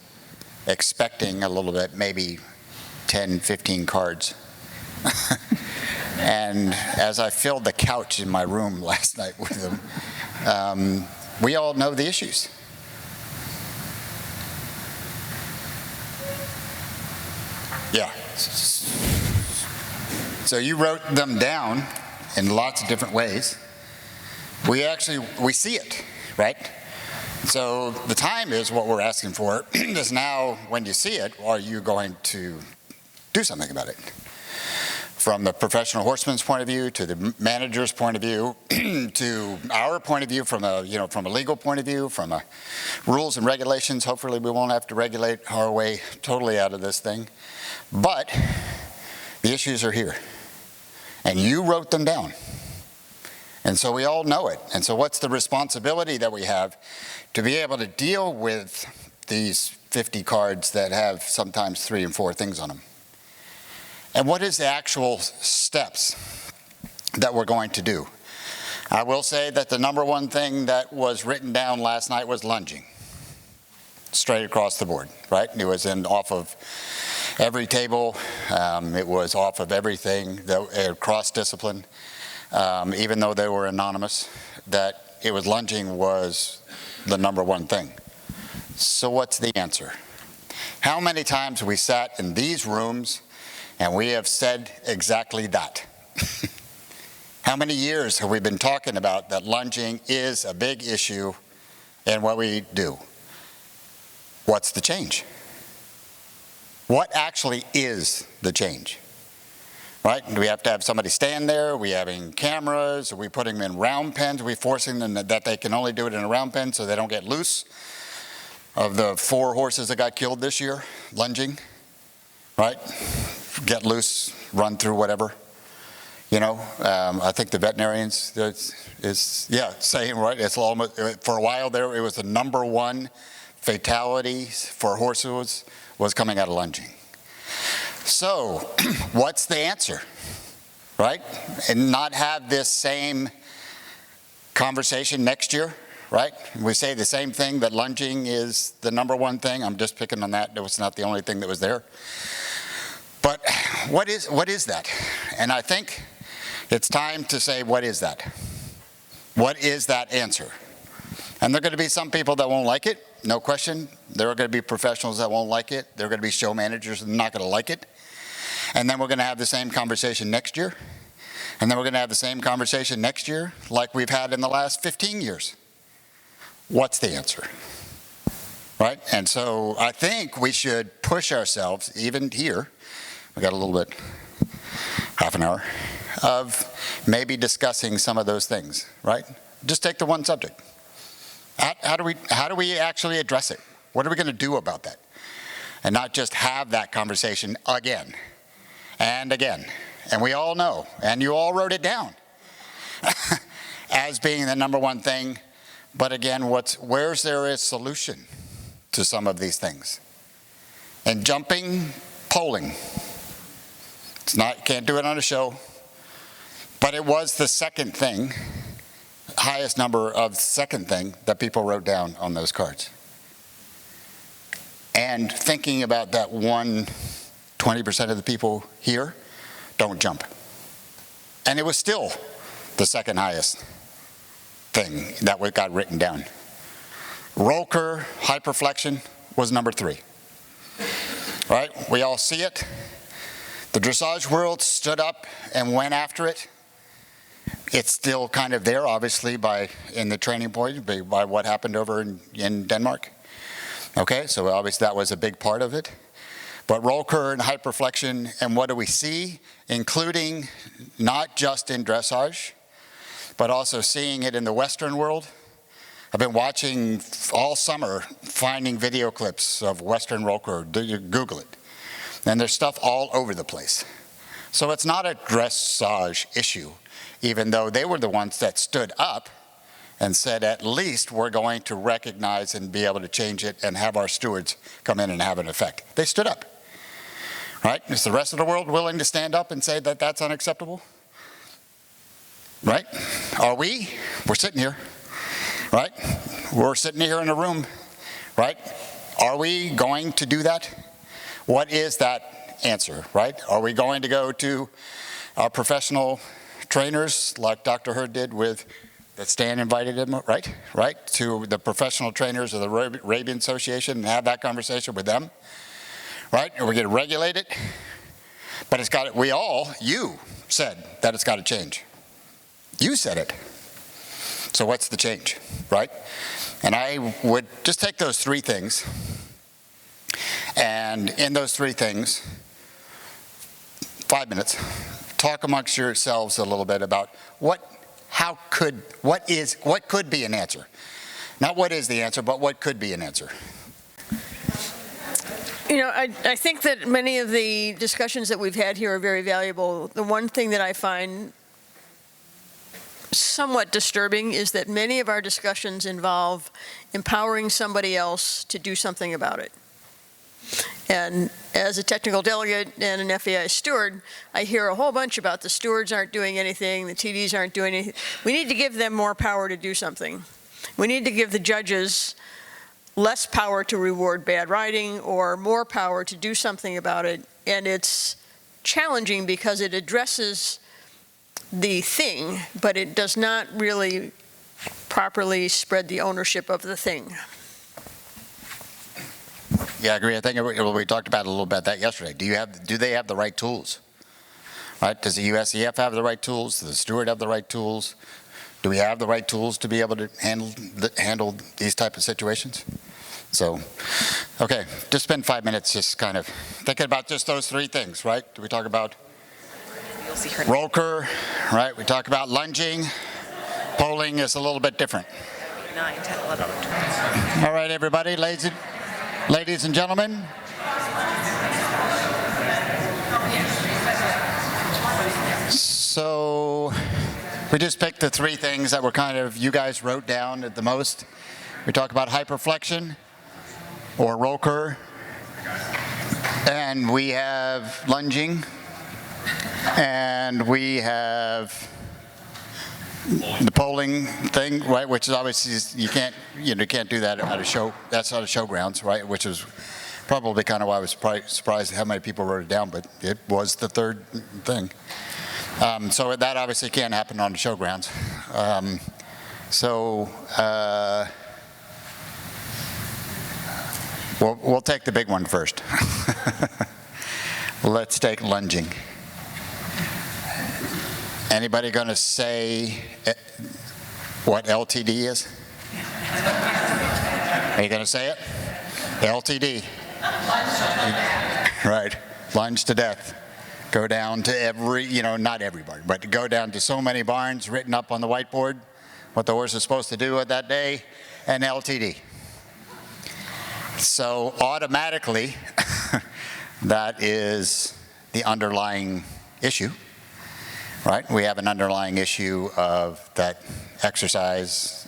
expecting a little bit, maybe 10, 15 cards. And as I filled the couch in my room last night with them, we all know the issues. Yeah. So you wrote them down in lots of different ways. We see it, right? So the time is what we're asking for is now. When you see it, are you going to do something about it? From the professional horseman's point of view, to the manager's point of view, to our point of view, from a legal point of view, from a rules and regulations. Hopefully we won't have to regulate our way totally out of this thing. But the issues are here. And you wrote them down. And so we all know it. And so what's the responsibility that we have to be able to deal with these 50 cards that have sometimes 3 and 4 things on them? And what is the actual steps that we're going to do? I will say that the number one thing that was written down last night was lunging. Straight across the board, right? It was off of every table. It was off of everything, cross discipline. Even though they were anonymous, that it was lunging was the number one thing. So what's the answer? How many times have we sat in these rooms and we have said exactly that? How many years have we been talking about that lunging is a big issue in what we do? What's the change? What actually is the change? Right? Do we have to have somebody stand there? Are we having cameras? Are we putting them in round pens? Are we forcing them that they can only do it in a round pen so they don't get loose? Of the 4 horses that got killed this year, lunging, right? Get loose, run through whatever. You know, I think the veterinarians saying, right, it's almost, for a while there, it was the number 1 fatalities for horses was coming out of lunging. So, what's the answer, right? And not have this same conversation next year, right? We say the same thing, that lunging is the number one thing. I'm just picking on that. It was not the only thing that was there. But what is that? And I think it's time to say, what is that? What is that answer? And there are going to be some people that won't like it, no question. There are going to be professionals that won't like it. There are going to be show managers that are not going to like it. And then we're going to have the same conversation next year. And then we're going to have the same conversation next year like we've had in the last 15 years. What's the answer? Right? And so I think we should push ourselves, even here, we got a little bit, half an hour, of maybe discussing some of those things, right? Just take the one subject. How do we actually address it? What are we going to do about that? And not just have that conversation again and again. And we all know, and you all wrote it down as being the number one thing. But again, where's there a solution to some of these things? And jumping, polling. It's not, can't do it on a show. But it was the second thing, highest number of second thing that people wrote down on those cards. And thinking about that 20% of the people here don't jump. And it was still the second highest thing that got written down. Roll curve, hyperflexion was number 3. Right? We all see it. The dressage world stood up and went after it. It's still kind of there, obviously, in the training point, by what happened over in Denmark. Okay, so obviously that was a big part of it. But roll curve and hyperflexion, and what do we see? Including not just in dressage, but also seeing it in the Western world. I've been watching all summer, finding video clips of Western roll curve. Google it. And there's stuff all over the place. So it's not a dressage issue, even though they were the ones that stood up and said, at least we're going to recognize and be able to change it and have our stewards come in and have an effect. They stood up. Right? Is the rest of the world willing to stand up and say that that's unacceptable? Right? Are we? We're sitting here. Right? We're sitting here in a room. Right? Are we going to do that? What is that answer? Right? Are we going to go to our professional trainers like Dr. Heird did that Stan invited him, right? To the professional trainers of the Arabian Association and have that conversation with them? Right? Are we going to regulate it? But you said that it's got to change. You said it. So what's the change, right? And I would just take those 3 things, and in those 3 things, 5 minutes, talk amongst yourselves a little bit about what could be an answer. Not what is the answer, but what could be an answer. You know, I think that many of the discussions that we've had here are very valuable. The one thing that I find somewhat disturbing is that many of our discussions involve empowering somebody else to do something about it. And as a technical delegate and an FAI steward, I hear a whole bunch about the stewards aren't doing anything, the TDs aren't doing anything. We need to give them more power to do something. We need to give the judges less power to reward bad riding or more power to do something about it. And it's challenging because it addresses the thing, but it does not really properly spread the ownership of the thing. Yeah, I agree. I think we talked about a little bit that yesterday. Do they have the right tools? Right? Does the USEF have the right tools? Does the steward have the right tools? Do we have the right tools to be able to handle these type of situations? So, okay, just spend 5 minutes just kind of thinking about just those 3 things, right? Do we talk about roll curve, right? We talk about lunging. Polling is a little bit different. 9, 10, 11, 12. All right, everybody, ladies and gentlemen. So we just picked the 3 things that were kind of, you guys wrote down at the most. We talk about hyperflexion or roll curve. And we have lunging. And we have The polling thing, right, which is obviously, you can't do that at a show, that's not a showgrounds, right, which is probably kind of why I was surprised at how many people wrote it down, but it was the third thing. So that obviously can't happen on the showgrounds. We'll take the big one first. Let's take lunging. Anybody going to say what LTD is? Are you going to say it? LTD. Right. Lunge to death. Go down to every, not everybody, but to go down to so many barns, written up on the whiteboard, what the horse is supposed to do at that day, and LTD. So automatically, that is the underlying issue. Right? We have an underlying issue of that exercise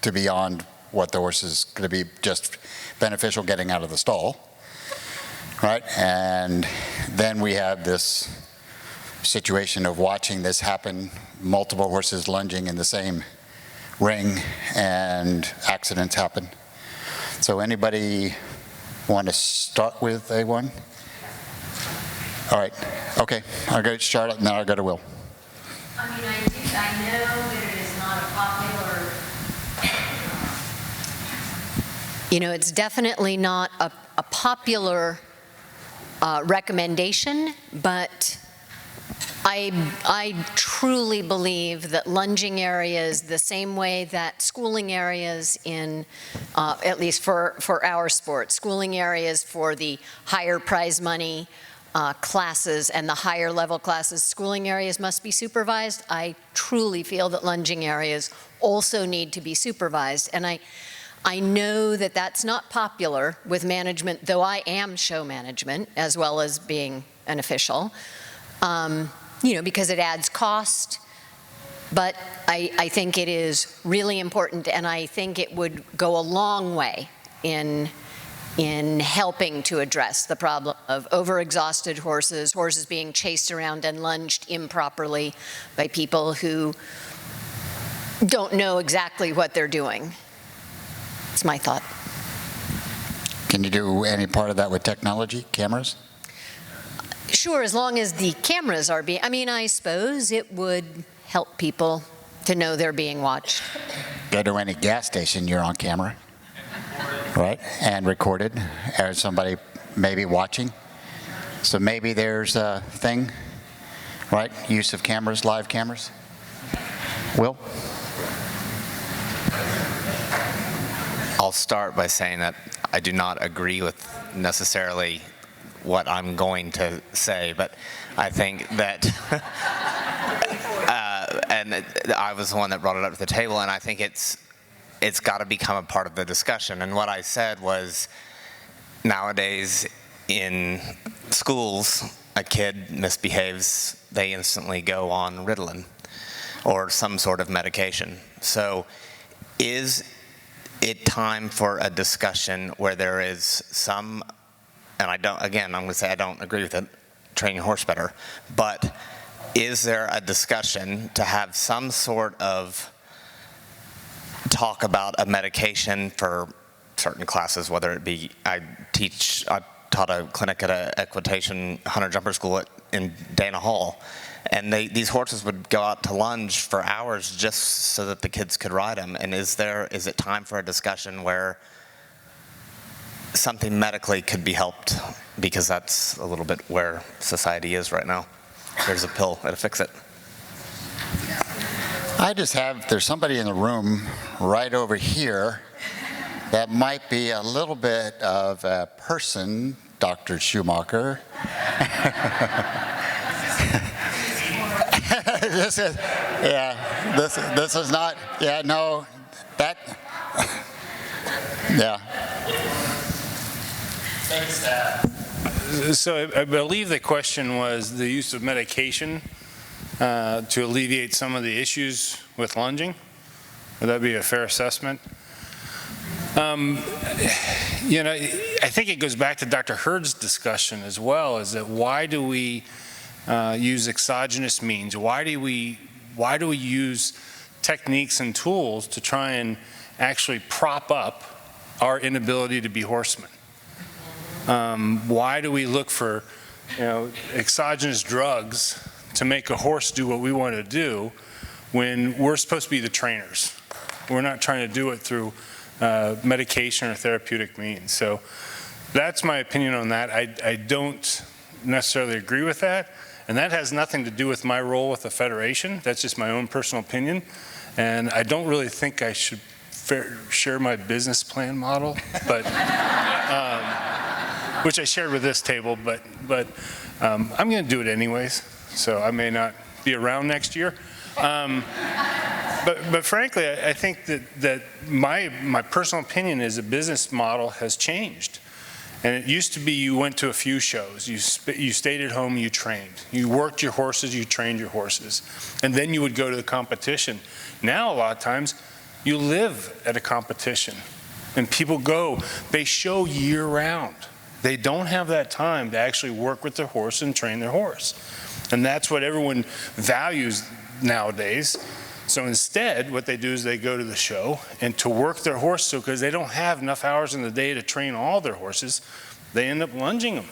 to beyond what the horse is going to be just beneficial getting out of the stall. Right? And then we have this situation of watching this happen, multiple horses lunging in the same ring, and accidents happen. So anybody want to start with A1? All right, okay, I'll go to Charlotte and then I'll go to Will. I mean, I know that it is not a popular, it's definitely not a popular recommendation, but I truly believe that lunging areas, the same way that schooling areas in, at least for our sport, schooling areas for the higher prize money, classes and the higher level classes, schooling areas must be supervised. I truly feel that lunging areas also need to be supervised. And I know that that's not popular with management, though I am show management as well as being an official, because it adds cost. But I think it is really important, and I think it would go a long way in helping to address the problem of overexhausted horses being chased around and lunged improperly by people who don't know exactly what they're doing. It's my thought. Can you do any part of that with technology, cameras? Sure, as long as the cameras are being, I suppose it would help people to know they're being watched. Go to any gas station, you're on camera. Right, and recorded, or somebody maybe watching. So maybe there's a thing, right? Use of cameras, live cameras. Will? I'll start by saying that I do not agree with necessarily what I'm going to say, but I think that, and I was the one that brought it up to the table, and I think it's got to become a part of the discussion. And what I said was, nowadays in schools, a kid misbehaves, they instantly go on Ritalin or some sort of medication. So is it time for a discussion where there is some, and I'm going to say I don't agree with it, training a horse better, but is there a discussion to have some sort of talk about a medication for certain classes, whether it be, I taught a clinic at an equitation hunter jumper school in Dana Hall, and these horses would go out to lunge for hours just so that the kids could ride them. And is it time for a discussion where something medically could be helped, because that's a little bit where society is right now. There's a pill that'll fix it. There's somebody in the room right over here that might be a little bit of a person, Dr. Schumacher. This is not, So I believe the question was the use of medication to alleviate some of the issues with lunging. Would that be a fair assessment? I think it goes back to Dr. Heird's discussion as well, is that why do we use exogenous means? Why do we why do we use techniques and tools to try and actually prop up our inability to be horsemen? Why do we look for, exogenous drugs to make a horse do what we want to do when we're supposed to be the trainers? We're not trying to do it through medication or therapeutic means. So that's my opinion on that. I don't necessarily agree with that, and that has nothing to do with my role with the Federation. That's just my own personal opinion, and I don't really think I should share my business plan model, but which I shared with this table, but I'm going to do it anyways, so I may not be around next year. But frankly, I think that my personal opinion is the business model has changed. And it used to be you went to a few shows, you stayed at home, you trained. You worked your horses, you trained your horses. And then you would go to the competition. Now, a lot of times, you live at a competition. And people go, they show year round. They don't have that time to actually work with their horse and train their horse. And that's what everyone values nowadays. So instead, what they do is they go to the show, and to work their horse, so because they don't have enough hours in the day to train all their horses, they end up lunging them.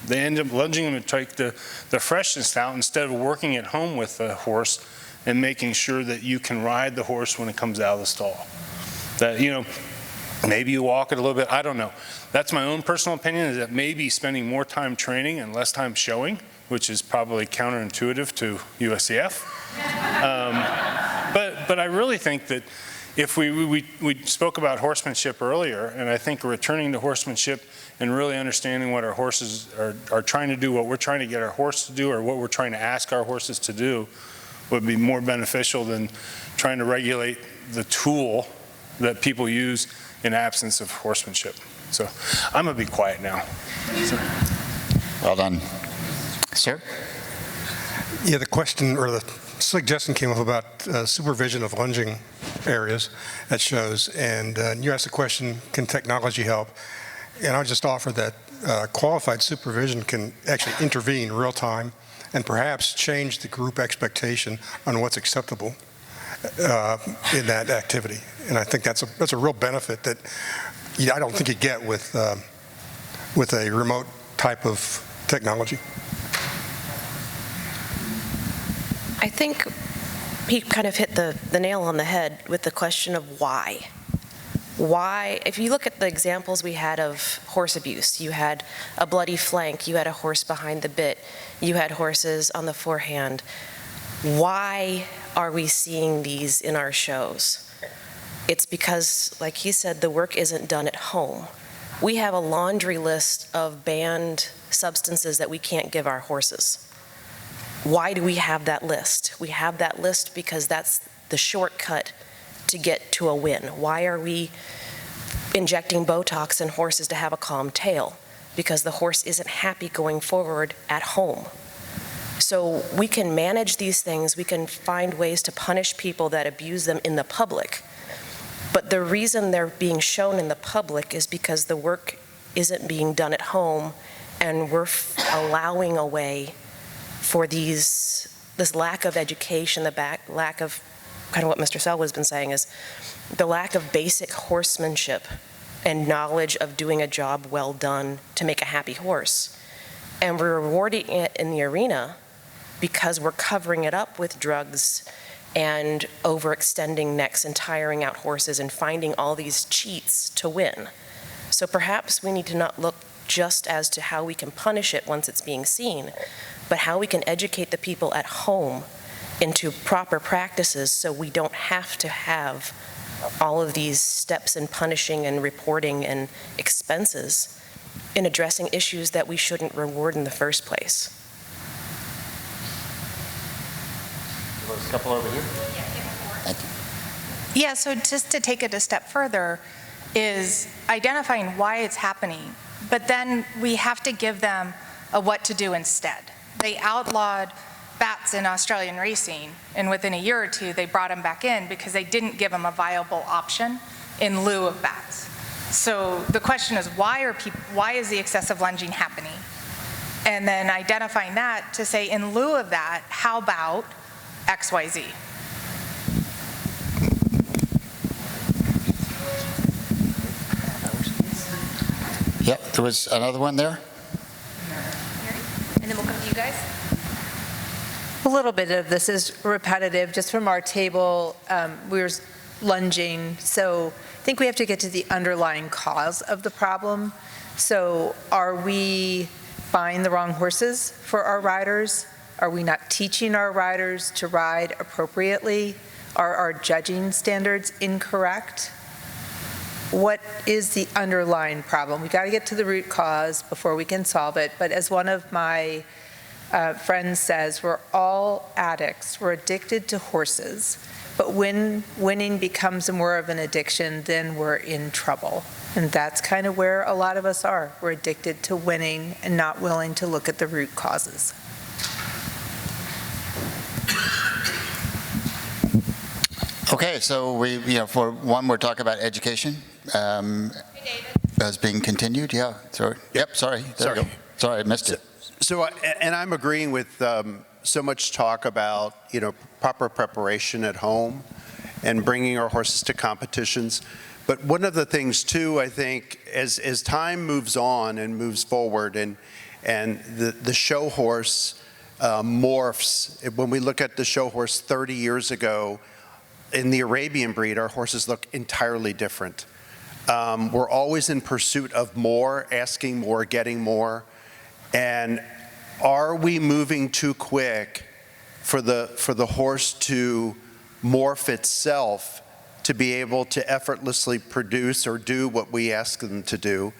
They end up lunging them to take the freshness out instead of working at home with the horse and making sure that you can ride the horse when it comes out of the stall. That, maybe you walk it a little bit, I don't know. That's my own personal opinion, is that maybe spending more time training and less time showing, which is probably counterintuitive to USCF. But I really think that if we spoke about horsemanship earlier, and I think returning to horsemanship and really understanding what our horses are trying to do, what we're trying to get our horse to do, or what we're trying to ask our horses to do, would be more beneficial than trying to regulate the tool that people use in absence of horsemanship. So I'm going to be quiet now. So. Well done. Sir? Yeah, the question or the suggestion came up about supervision of lunging areas at shows, and you asked the question, can technology help? And I'll just offer that qualified supervision can actually intervene real time and perhaps change the group expectation on what's acceptable in that activity. And I think that's a real benefit that I don't think you get with a remote type of technology. I think he kind of hit the nail on the head with the question of why. Why, if you look at the examples we had of horse abuse, you had a bloody flank, you had a horse behind the bit, you had horses on the forehand. Why are we seeing these in our shows? It's because, like he said, the work isn't done at home. We have a laundry list of banned substances that we can't give our horses. Why do we have that list? We have that list because that's the shortcut to get to a win. Why are we injecting Botox in horses to have a calm tail? Because the horse isn't happy going forward at home. So we can manage these things, we can find ways to punish people that abuse them in the public. But the reason they're being shown in the public is because the work isn't being done at home, and we're allowing a way for this lack of education, the lack of, kind of what Mr. Selwood has been saying, is the lack of basic horsemanship and knowledge of doing a job well done to make a happy horse. And we're rewarding it in the arena because we're covering it up with drugs and overextending necks and tiring out horses and finding all these cheats to win. So perhaps we need to not look just as to how we can punish it once it's being seen, but how we can educate the people at home into proper practices so we don't have to have all of these steps in punishing and reporting and expenses in addressing issues that we shouldn't reward in the first place. A couple over here. Thank you. Yeah, so just to take it a step further is identifying why it's happening, but then we have to give them a what to do instead. They outlawed bats in Australian racing, and within a year or two, they brought them back in because they didn't give them a viable option in lieu of bats. So the question is, why is the excessive lunging happening? And then identifying that to say, in lieu of that, how about XYZ? Yep, there was another one there. And then we'll come to you guys. A little bit of this is repetitive, just from our table, we were lunging, so I think we have to get to the underlying cause of the problem. So are we buying the wrong horses for our riders? Are we not teaching our riders to ride appropriately? Are our judging standards incorrect? What is the underlying problem? We got to get to the root cause before we can solve it, but as one of my friend says, we're all addicts. We're addicted to horses. But when winning becomes more of an addiction, then we're in trouble. And that's kind of where a lot of us are. We're addicted to winning and not willing to look at the root causes. Okay, so for one, we're talking about education as being continued. Yeah, sorry. Yep, sorry. There we go. Sorry, I missed it. So, and I'm agreeing with so much talk about, proper preparation at home and bringing our horses to competitions. But one of the things too, I think, as time moves on and moves forward and the show horse morphs, when we look at the show horse 30 years ago, in the Arabian breed, our horses look entirely different. We're always in pursuit of more, asking more, getting more. And are we moving too quick for the horse to morph itself to be able to effortlessly produce or do what we ask them to do?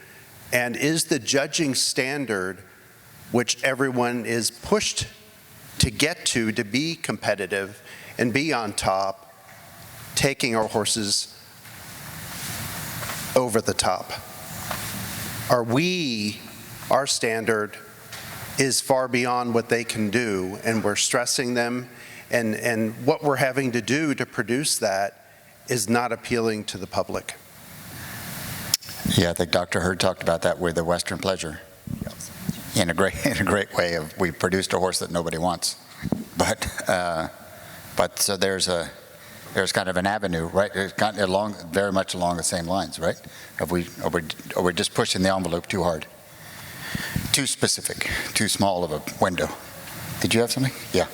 And is the judging standard, which everyone is pushed to get to be competitive and be on top, taking our horses over the top? Our standard is far beyond what they can do, and we're stressing them, and what we're having to do to produce that is not appealing to the public. Yeah, I think Dr. Heird talked about that with the Western Pleasure. In a great way of, we produced a horse that nobody wants. But so there's kind of an avenue, right? It's kind of very much along the same lines, right? Are we just pushing the envelope too hard? Too specific, too small of a window. Did you have something? Yeah.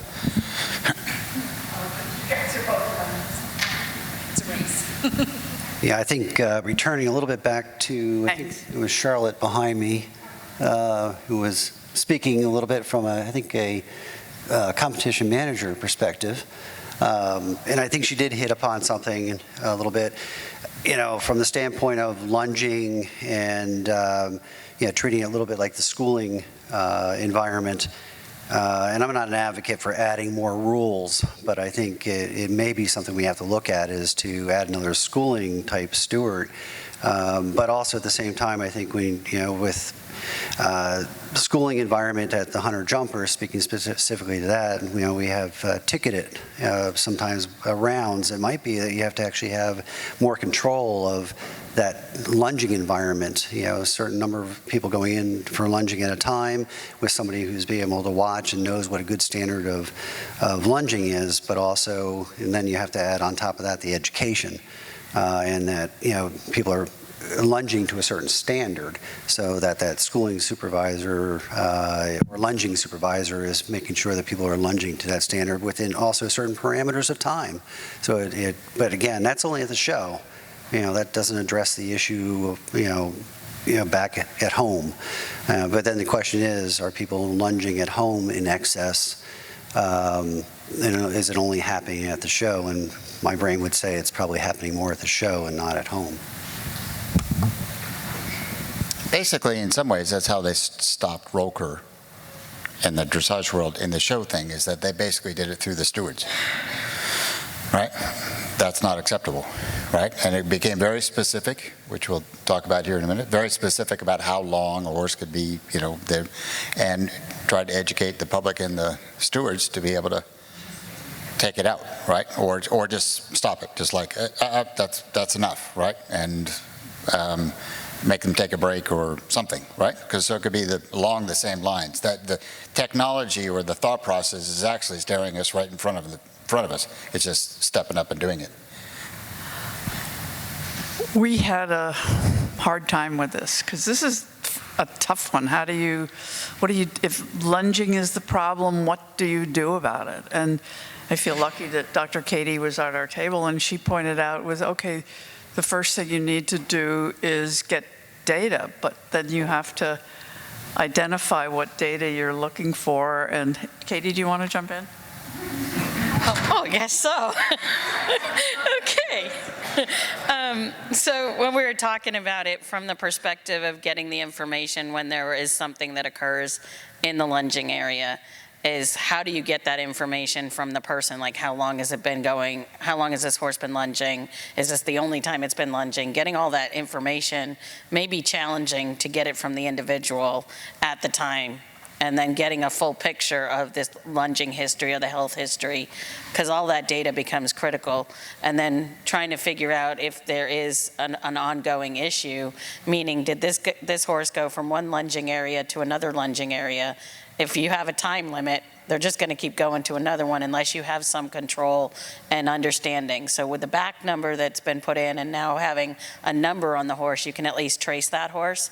Yeah, I think returning a little bit back to, I think it was Charlotte behind me, who was speaking a little bit from a competition manager perspective. And I think she did hit upon something a little bit, from the standpoint of lunging and treating it a little bit like the schooling environment. And I'm not an advocate for adding more rules, but I think it may be something we have to look at, is to add another schooling type steward. But also at the same time, I think with schooling environment at the hunter jumper, speaking specifically to that, we have ticketed sometimes rounds. It might be that you have to actually have more control of that lunging environment, a certain number of people going in for lunging at a time with somebody who's being able to watch and knows what a good standard of lunging is, but also, and then you have to add on top of that the education, and that, people are lunging to a certain standard, so that schooling supervisor or lunging supervisor is making sure that people are lunging to that standard within also certain parameters of time. So but again, that's only at the show. That doesn't address the issue of, back at home. But then the question is, are people lunging at home in excess? Is it only happening at the show? And my brain would say it's probably happening more at the show and not at home. Basically, in some ways, that's how they stopped Roker in the dressage world in the show thing, is that they basically did it through the stewards, right? That's not acceptable, right? And it became very specific, which we'll talk about here in a minute, very specific about how long a horse could be, and tried to educate the public and the stewards to be able to take it out, right? Or just stop it, just like, that's enough, right? And make them take a break or something, right? Because so it could be along the same lines. That the technology or the thought process is actually staring us right in front of us. It's just stepping up and doing it. We had a hard time with this because this is a tough one. If lunging is the problem, what do you do about it? And I feel lucky that Dr. Katie was at our table and she pointed out okay, the first thing you need to do is get data, but then you have to identify what data you're looking for. And Katie, do you want to jump in? Oh, yes, so. Okay. So when we were talking about it from the perspective of getting the information when there is something that occurs in the lunging area, is how do you get that information from the person? Like, how long has it been going? How long has this horse been lunging? Is this the only time it's been lunging? Getting all that information may be challenging to get it from the individual at the time, and then getting a full picture of this lunging history or the health history, because all that data becomes critical. And then trying to figure out if there is an ongoing issue, meaning did this horse go from one lunging area to another lunging area? If you have a time limit, they're just going to keep going to another one unless you have some control and understanding. So with the back number that's been put in and now having a number on the horse, you can at least trace that horse.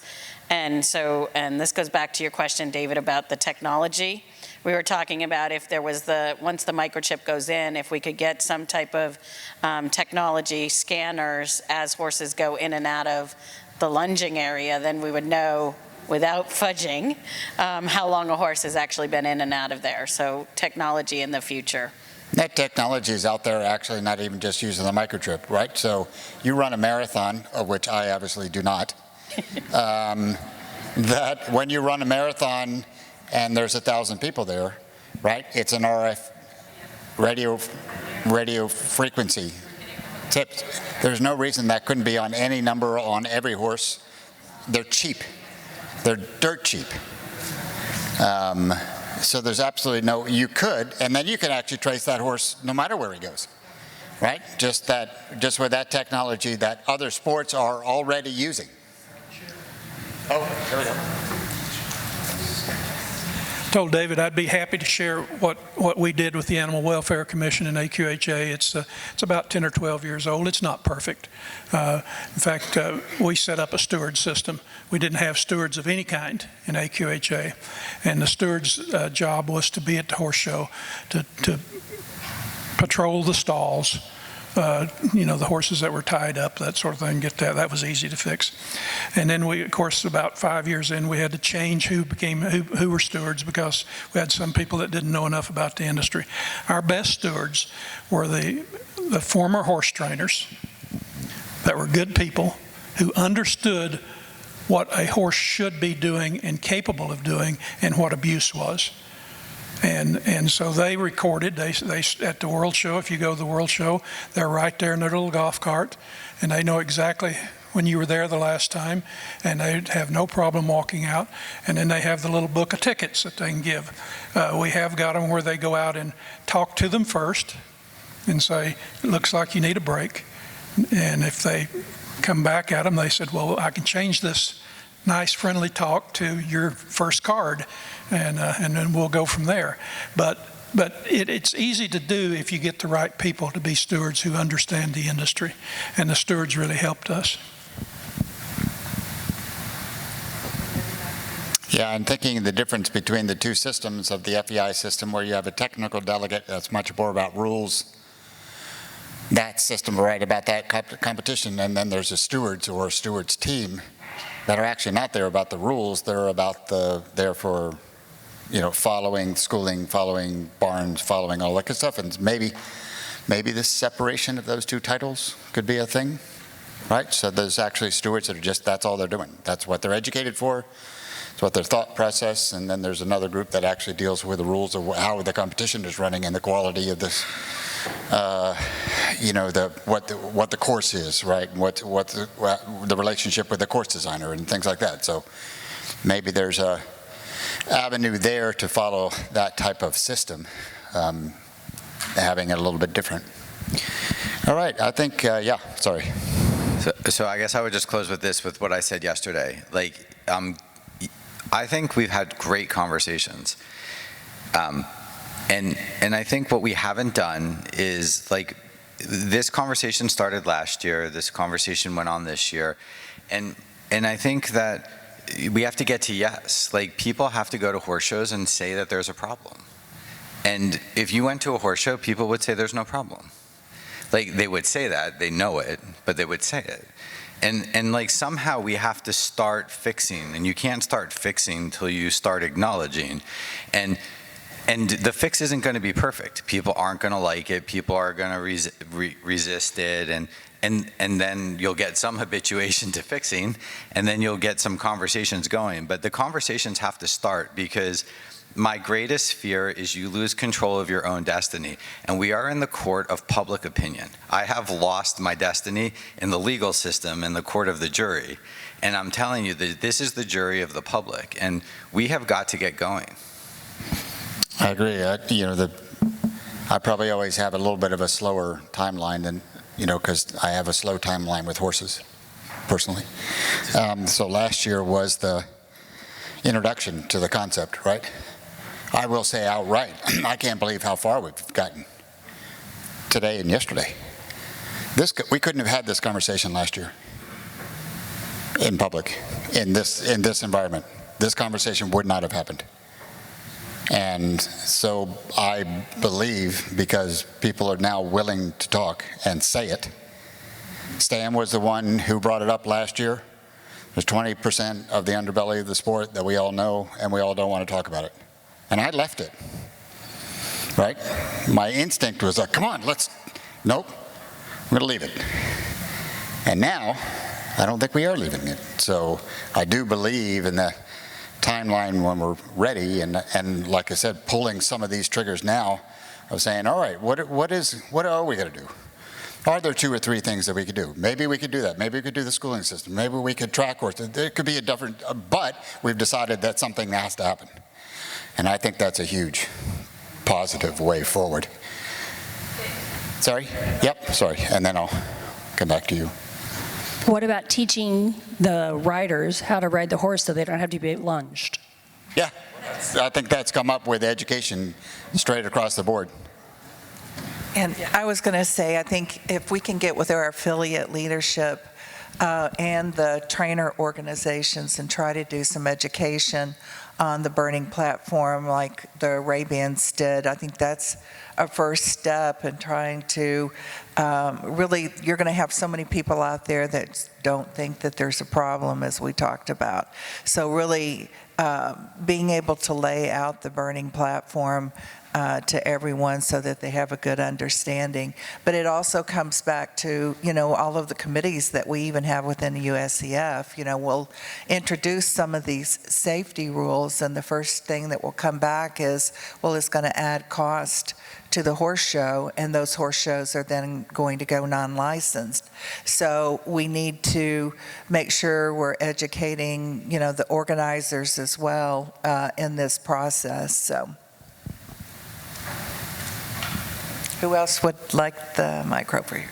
And this goes back to your question, David, about the technology. We were talking about if there was once the microchip goes in, if we could get some type of technology scanners as horses go in and out of the lunging area, then we would know without fudging how long a horse has actually been in and out of there. So technology in the future. That technology is out there, actually not even just using the microchip, right? So you run a marathon, of which I obviously do not, that when you run a marathon and there's 1,000 people there, right? It's an RF radio frequency tipped. There's no reason that couldn't be on any number on every horse. They're cheap. They're dirt cheap. So there's absolutely you could, and then you can actually trace that horse no matter where he goes, right? Just with that technology that other sports are already using. Oh, there we go. Told David I'd be happy to share what we did with the Animal Welfare Commission and AQHA. It's about 10 or 12 years old. It's not perfect. In fact, we set up a steward system. We didn't have stewards of any kind in AQHA, and the steward's job was to be at the horse show, to patrol the stalls, the horses that were tied up, that sort of thing, that was easy to fix. And then we, of course, about 5 years in, we had to change who were stewards, because we had some people that didn't know enough about the industry. Our best stewards were the former horse trainers that were good people who understood what a horse should be doing and capable of doing and what abuse was. And so they recorded, they at the World Show, if you go to the World Show, they're right there in their little golf cart, and they know exactly when you were there the last time, and they have no problem walking out. And then they have the little book of tickets that they can give. We have got them where they go out and talk to them first and say, it looks like you need a break. And if they come back at them, they said, well, I can change this nice friendly talk to your first card, and then we'll go from there. But it's easy to do if you get the right people to be stewards who understand the industry, and the stewards really helped us. Yeah, and thinking the difference between the two systems of the FEI system, where you have a technical delegate that's much more about rules, that system right about that competition, and then there's a stewards or a stewards team that are actually not there about the rules, they're about there for, following schooling, following barns, following all that good stuff. And maybe this separation of those two titles could be a thing, right? So there's actually stewards that are that's all they're doing. That's what they're educated for. It's what their thought process. And then there's another group that actually deals with the rules of how the competition is running and the quality of this, what the course is, right? And what the relationship with the course designer and things like that. So maybe there's a avenue there to follow that type of system, having it a little bit different. All right, I think, sorry. So I guess I would just close with this, with what I said yesterday. I think we've had great conversations. And I think what we haven't done is, this conversation started last year, this conversation went on this year, and I think that we have to get to yes. Like, people have to go to horse shows and say that there's a problem. And if you went to a horse show, people would say there's no problem. Like, they would say that, they know it, but they would say it. And like, somehow we have to start fixing, and you can't start fixing until you start acknowledging. And the fix isn't going to be perfect. People aren't going to like it. People are going to resist it. And then you'll get some habituation to fixing, and then you'll get some conversations going. But the conversations have to start, because my greatest fear is you lose control of your own destiny. And we are in the court of public opinion. I have lost my destiny in the legal system, in the court of the jury. And I'm telling you that this is the jury of the public, and we have got to get going. I agree. I probably always have a little bit of a slower timeline than, because I have a slow timeline with horses, personally. So last year was the introduction to the concept, right? I will say outright, I can't believe how far we've gotten today and yesterday. We couldn't have had this conversation last year in public, in this environment. This conversation would not have happened. And so I believe, because people are now willing to talk and say it. Stan was the one who brought it up last year. There's 20% of the underbelly of the sport that we all know, and we all don't want to talk about it. And I left it, right? My instinct was like, come on, nope, I'm going to leave it. And now, I don't think we are leaving it. So I do believe in the timeline when we're ready, and like I said, pulling some of these triggers now of saying, all right, what are we going to do? Are there 2 or 3 things that we could do? Maybe we could do that. Maybe we could do the schooling system. Maybe we could track horses. There could be a different, but we've decided that something has to happen. And I think that's a huge positive way forward. Sorry? Yep, sorry. And then I'll come back to you. What about teaching the riders how to ride the horse so they don't have to be lunged? Yeah, I think that's come up with education straight across the board. And I was going to say, I think if we can get with our affiliate leadership and the trainer organizations and try to do some education on the burning platform like the Ray-Bans did, I think that's a first step in trying to really, you're going to have so many people out there that don't think that there's a problem, as we talked about. So really being able to lay out the burning platform to everyone so that they have a good understanding. But it also comes back to, all of the committees that we even have within the USCF, we'll introduce some of these safety rules, and the first thing that will come back is, well, it's going to add cost to the horse show, and those horse shows are then going to go non-licensed. So we need to make sure we're educating, the organizers as well in this process. So. Who else would like the mic over here?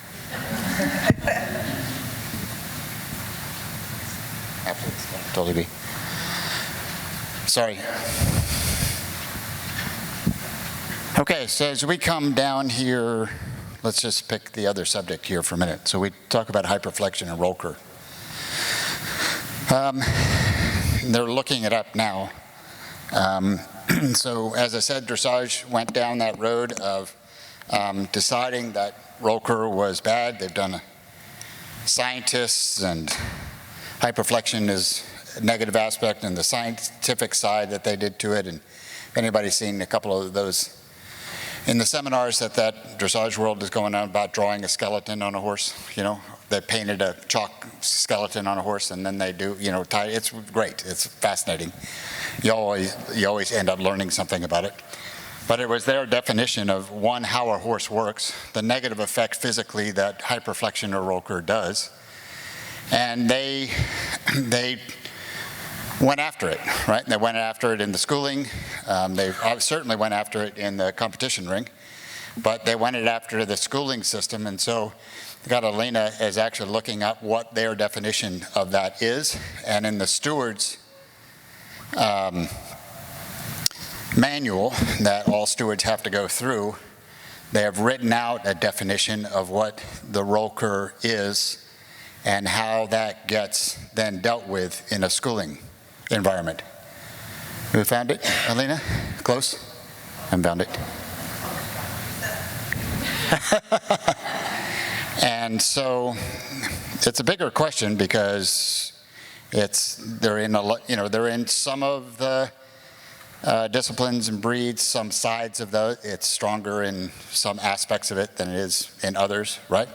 Totally. Sorry. Okay, so as we come down here, let's just pick the other subject here for a minute. So we talk about hyperflexion and roll curve. They're looking it up now. So as I said, dressage went down that road of deciding that roll curve was bad. They've done scientists, and hyperflexion is a negative aspect, and the scientific side that they did to it. And if anybody's seen a couple of those in the seminars that dressage world is going on about drawing a skeleton on a horse, they painted a chalk skeleton on a horse, and then they do, it's great. It's fascinating. You always end up learning something about it. But it was their definition of, one, how a horse works, the negative effect physically that hyperflexion or roll curve does. And they went after it, right? They went after it in the schooling. They certainly went after it in the competition ring, but they went after the schooling system. And so Catalina is actually looking at what their definition of that is. And in the stewards manual that all stewards have to go through, they have written out a definition of what the roll curve is and how that gets then dealt with in a schooling environment. Who found it? Alina? Close? I found it. And so it's a bigger question because they're in some of the disciplines and breeds, some sides of those. It's stronger in some aspects of it than it is in others, right?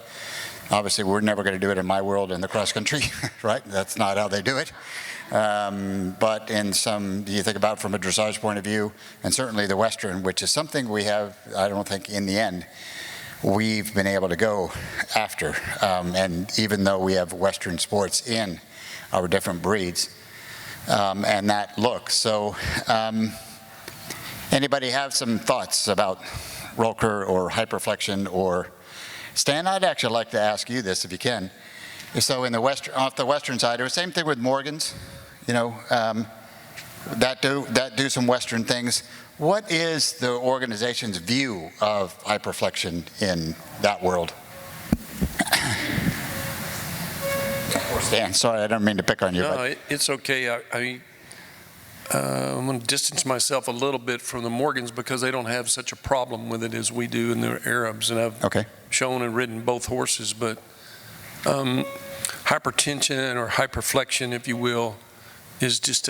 Obviously, we're never going to do it in my world in the cross country, right? That's not how they do it. But in some, you think about from a dressage point of view, and certainly the Western, which is something we have, I don't think in the end, we've been able to go after. And even though we have Western sports in our different breeds, and that look. So anybody have some thoughts about roller or hyperflexion or Stan? I'd actually like to ask you this if you can. So in the off the Western side, or same thing with Morgans, that do some Western things. What is the organization's view of hyperflexion in that world? Or Stan, sorry, I don't mean to pick on you. No, it's okay. I'm going to distance myself a little bit from the Morgans because they don't have such a problem with it as we do in the Arabs. And I've shown and ridden both horses, but hypertension or hyperflexion, if you will, is just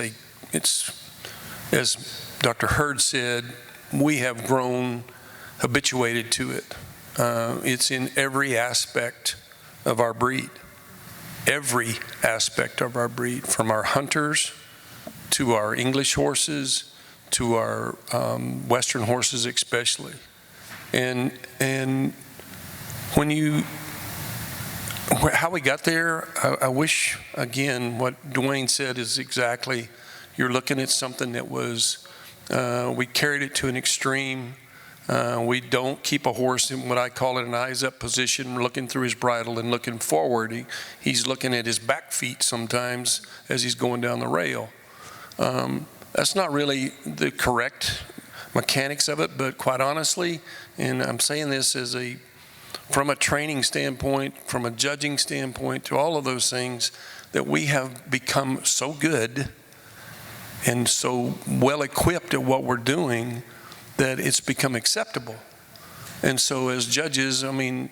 as Dr. Heird said, we have grown habituated to it. It's in every aspect of our breed. Every aspect of our breed, from our hunters to our English horses to our Western horses especially. And how we got there, I wish, again, what Dwayne said is exactly, you're looking at something that was, we carried it to an extreme. We don't keep a horse in what I call it an eyes up position, looking through his bridle and looking forward. He's looking at his back feet sometimes as he's going down the rail. That's not really the correct mechanics of it, but quite honestly, and I'm saying this from a training standpoint, from a judging standpoint, to all of those things, that we have become so good and so well equipped at what we're doing that it's become acceptable. And so as judges, I mean,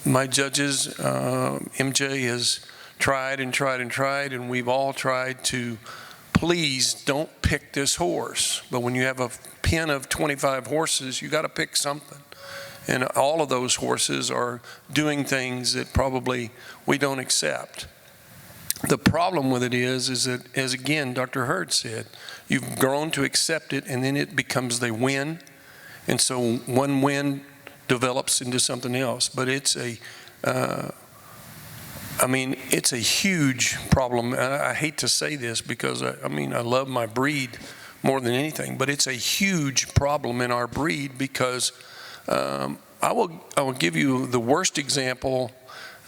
my judges, MJ has tried and tried and tried, and we've all tried to, please don't pick this horse. But when you have a pen of 25 horses, you got to pick something. And all of those horses are doing things that probably we don't accept. The problem with it is that, as again, Dr. Heird said, you've grown to accept it, and then it becomes they win. And so one win develops into something else. But it's it's a huge problem. I hate to say this because, I love my breed more than anything, but it's a huge problem in our breed because I will give you the worst example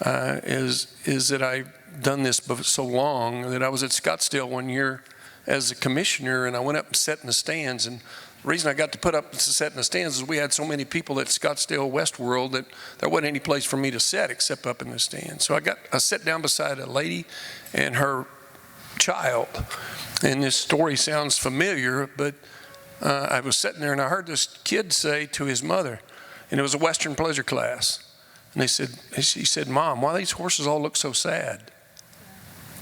is that I've done this so long that I was at Scottsdale one year as a commissioner, and I went up and sat in the stands. And the reason I got to put up and sit in the stands is we had so many people at Scottsdale Westworld that there wasn't any place for me to sit except up in the stands. So I sat down beside a lady and her child. And this story sounds familiar, but I was sitting there and I heard this kid say to his mother, and it was a Western pleasure class. And she said, "Mom, why do these horses all look so sad?"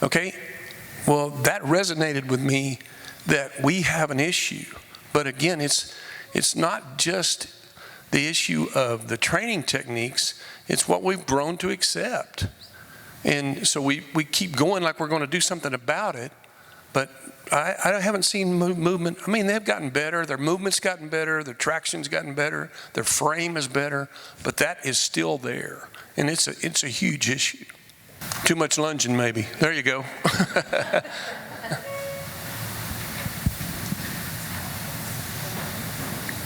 Okay, well, that resonated with me that we have an issue. But again, it's not just the issue of the training techniques, it's what we've grown to accept. And so we keep going like we're going to do something about it, but I haven't seen movement. I mean, they've gotten better, their movement's gotten better, their traction's gotten better, their frame is better, but that is still there. And it's a huge issue. Too much lunging, maybe. There you go.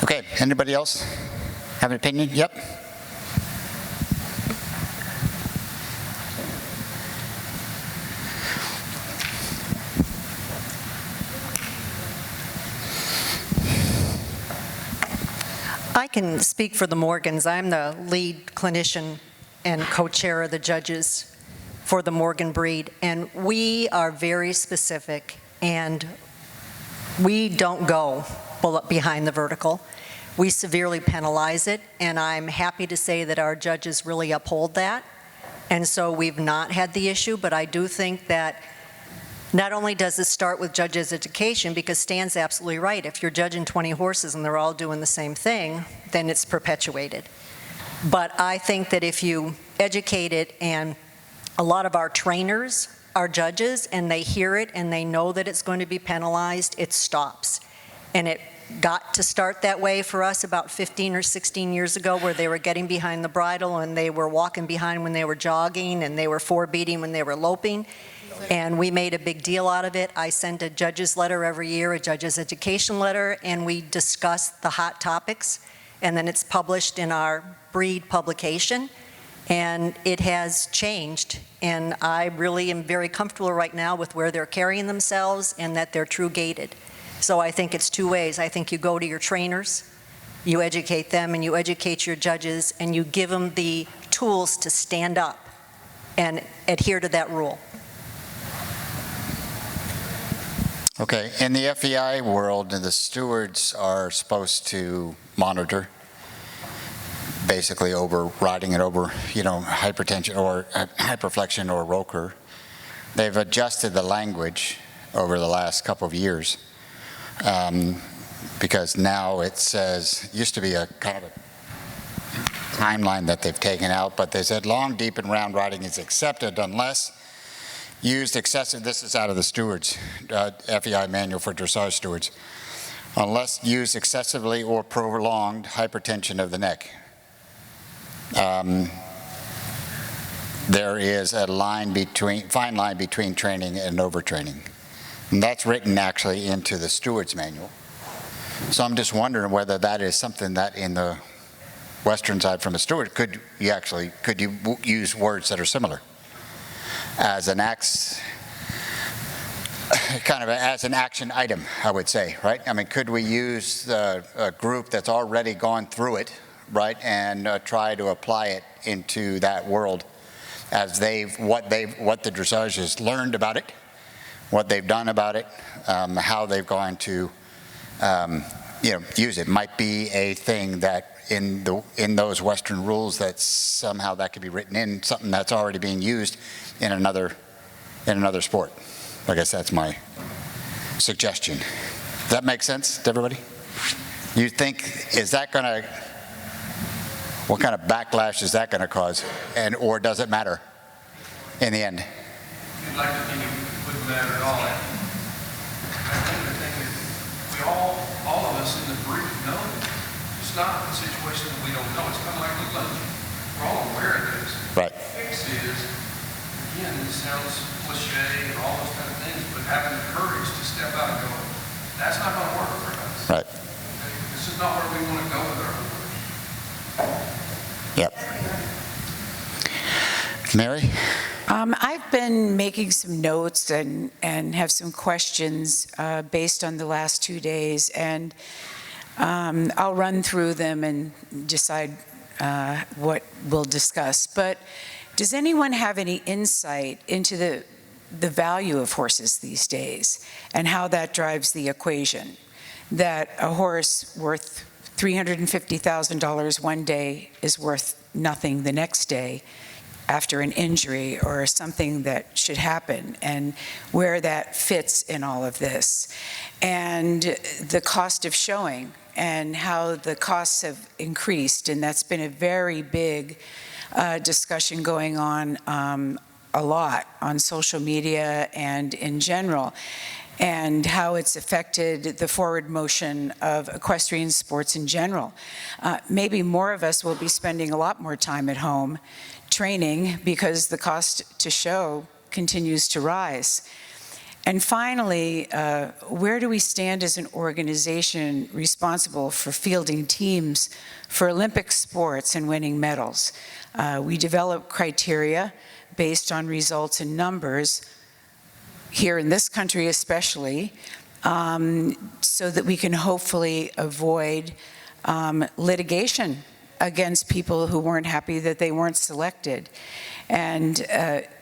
Okay, anybody else have an opinion? Yep. I can speak for the Morgans. I'm the lead clinician and co-chair of the judges for the Morgan breed, and we are very specific, and we don't go behind the vertical. We severely penalize it, and I'm happy to say that our judges really uphold that. And so we've not had the issue, but I do think that not only does it start with judges' education, because Stan's absolutely right. If you're judging 20 horses and they're all doing the same thing, then it's perpetuated. But I think that if you educate it, and a lot of our trainers are judges, and they hear it and they know that it's going to be penalized, it stops. And it got to start that way for us about 15 or 16 years ago, where they were getting behind the bridle and they were walking behind when they were jogging, and they were forebeating when they were loping. And we made a big deal out of it. I send a judge's letter every year, a judge's education letter, and we discuss the hot topics. And then it's published in our breed publication. And it has changed. And I really am very comfortable right now with where they're carrying themselves and that they're true gated. So I think it's two ways. I think you go to your trainers, you educate them, and you educate your judges, and you give them the tools to stand up and adhere to that rule. Okay, in the FEI world, the stewards are supposed to monitor, basically overriding it over, hypertension or hyperflexion or roker. They've adjusted the language over the last couple of years because now it says, used to be a kind of a timeline that they've taken out, but they said long, deep, and round riding is accepted unless used excessive, this is out of the stewards, FEI manual for dressage stewards, unless used excessively or prolonged hypertension of the neck. There is a fine line between training and overtraining. And that's written actually into the steward's manual. So I'm just wondering whether that is something that in the Western side from a steward, could you use words that are similar? As an as an action item, I would say, right? I mean, could we use a group that's already gone through it, right, and try to apply it into that world as what the dressage has learned about it, what they've done about it, how they've gone to use it. Might be a thing that in those Western rules that somehow that could be written in, something that's already being used in another sport. I guess that's my suggestion. Does that make sense to everybody? You think, what kind of backlash is that going to cause? Or does it matter in the end? You'd like to think it wouldn't matter at all. I think the thing is, all of us in the breed know it's not a situation that we don't know. It's kind of like the lunging. We're all aware of this. Right. The fix is, again, it sounds cliche and all those kind of things, but having the courage to step out and go, that's not going to work for us. Right. This is not where we want to go with our horse. Yep. Mary? I've been making some notes and have some questions based on the last 2 days, and I'll run through them and decide what we'll discuss. But does anyone have any insight into the value of horses these days and how that drives the equation? That a horse worth $350,000 one day is worth nothing the next day after an injury or something that should happen, and where that fits in all of this. And the cost of showing and how the costs have increased, and that's been a very big discussion going on a lot on social media and in general, and how it's affected the forward motion of equestrian sports in general. Maybe more of us will be spending a lot more time at home training because the cost to show continues to rise. And finally, where do we stand as an organization responsible for fielding teams for Olympic sports and winning medals? We develop criteria based on results and numbers, here in this country especially, so that we can hopefully avoid litigation against people who weren't happy that they weren't selected. And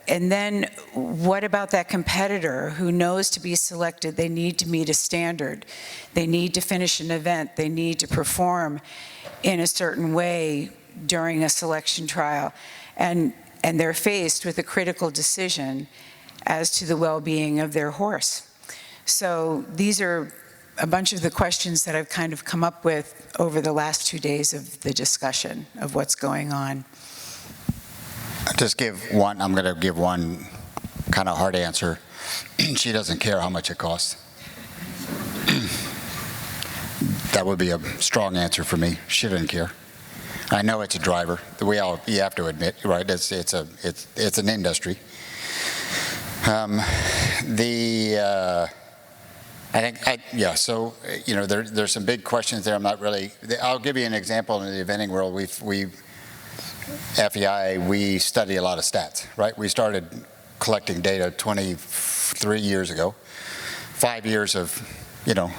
then what about that competitor who knows to be selected, they need to meet a standard, they need to finish an event, they need to perform in a certain way during a selection trial, and they're faced with a critical decision as to the well-being of their horse. So these are a bunch of the questions that I've kind of come up with over the last 2 days of the discussion of what's going on. I'm going to give one kind of hard answer. She doesn't care how much it costs. That would be a strong answer for me. She doesn't care. I know it's a driver. You have to admit, right? It's an industry. So there's some big questions there. I'm not really. I'll give you an example. In the eventing world, FEI, we study a lot of stats, right? We started collecting data 23 years ago. 5 years of,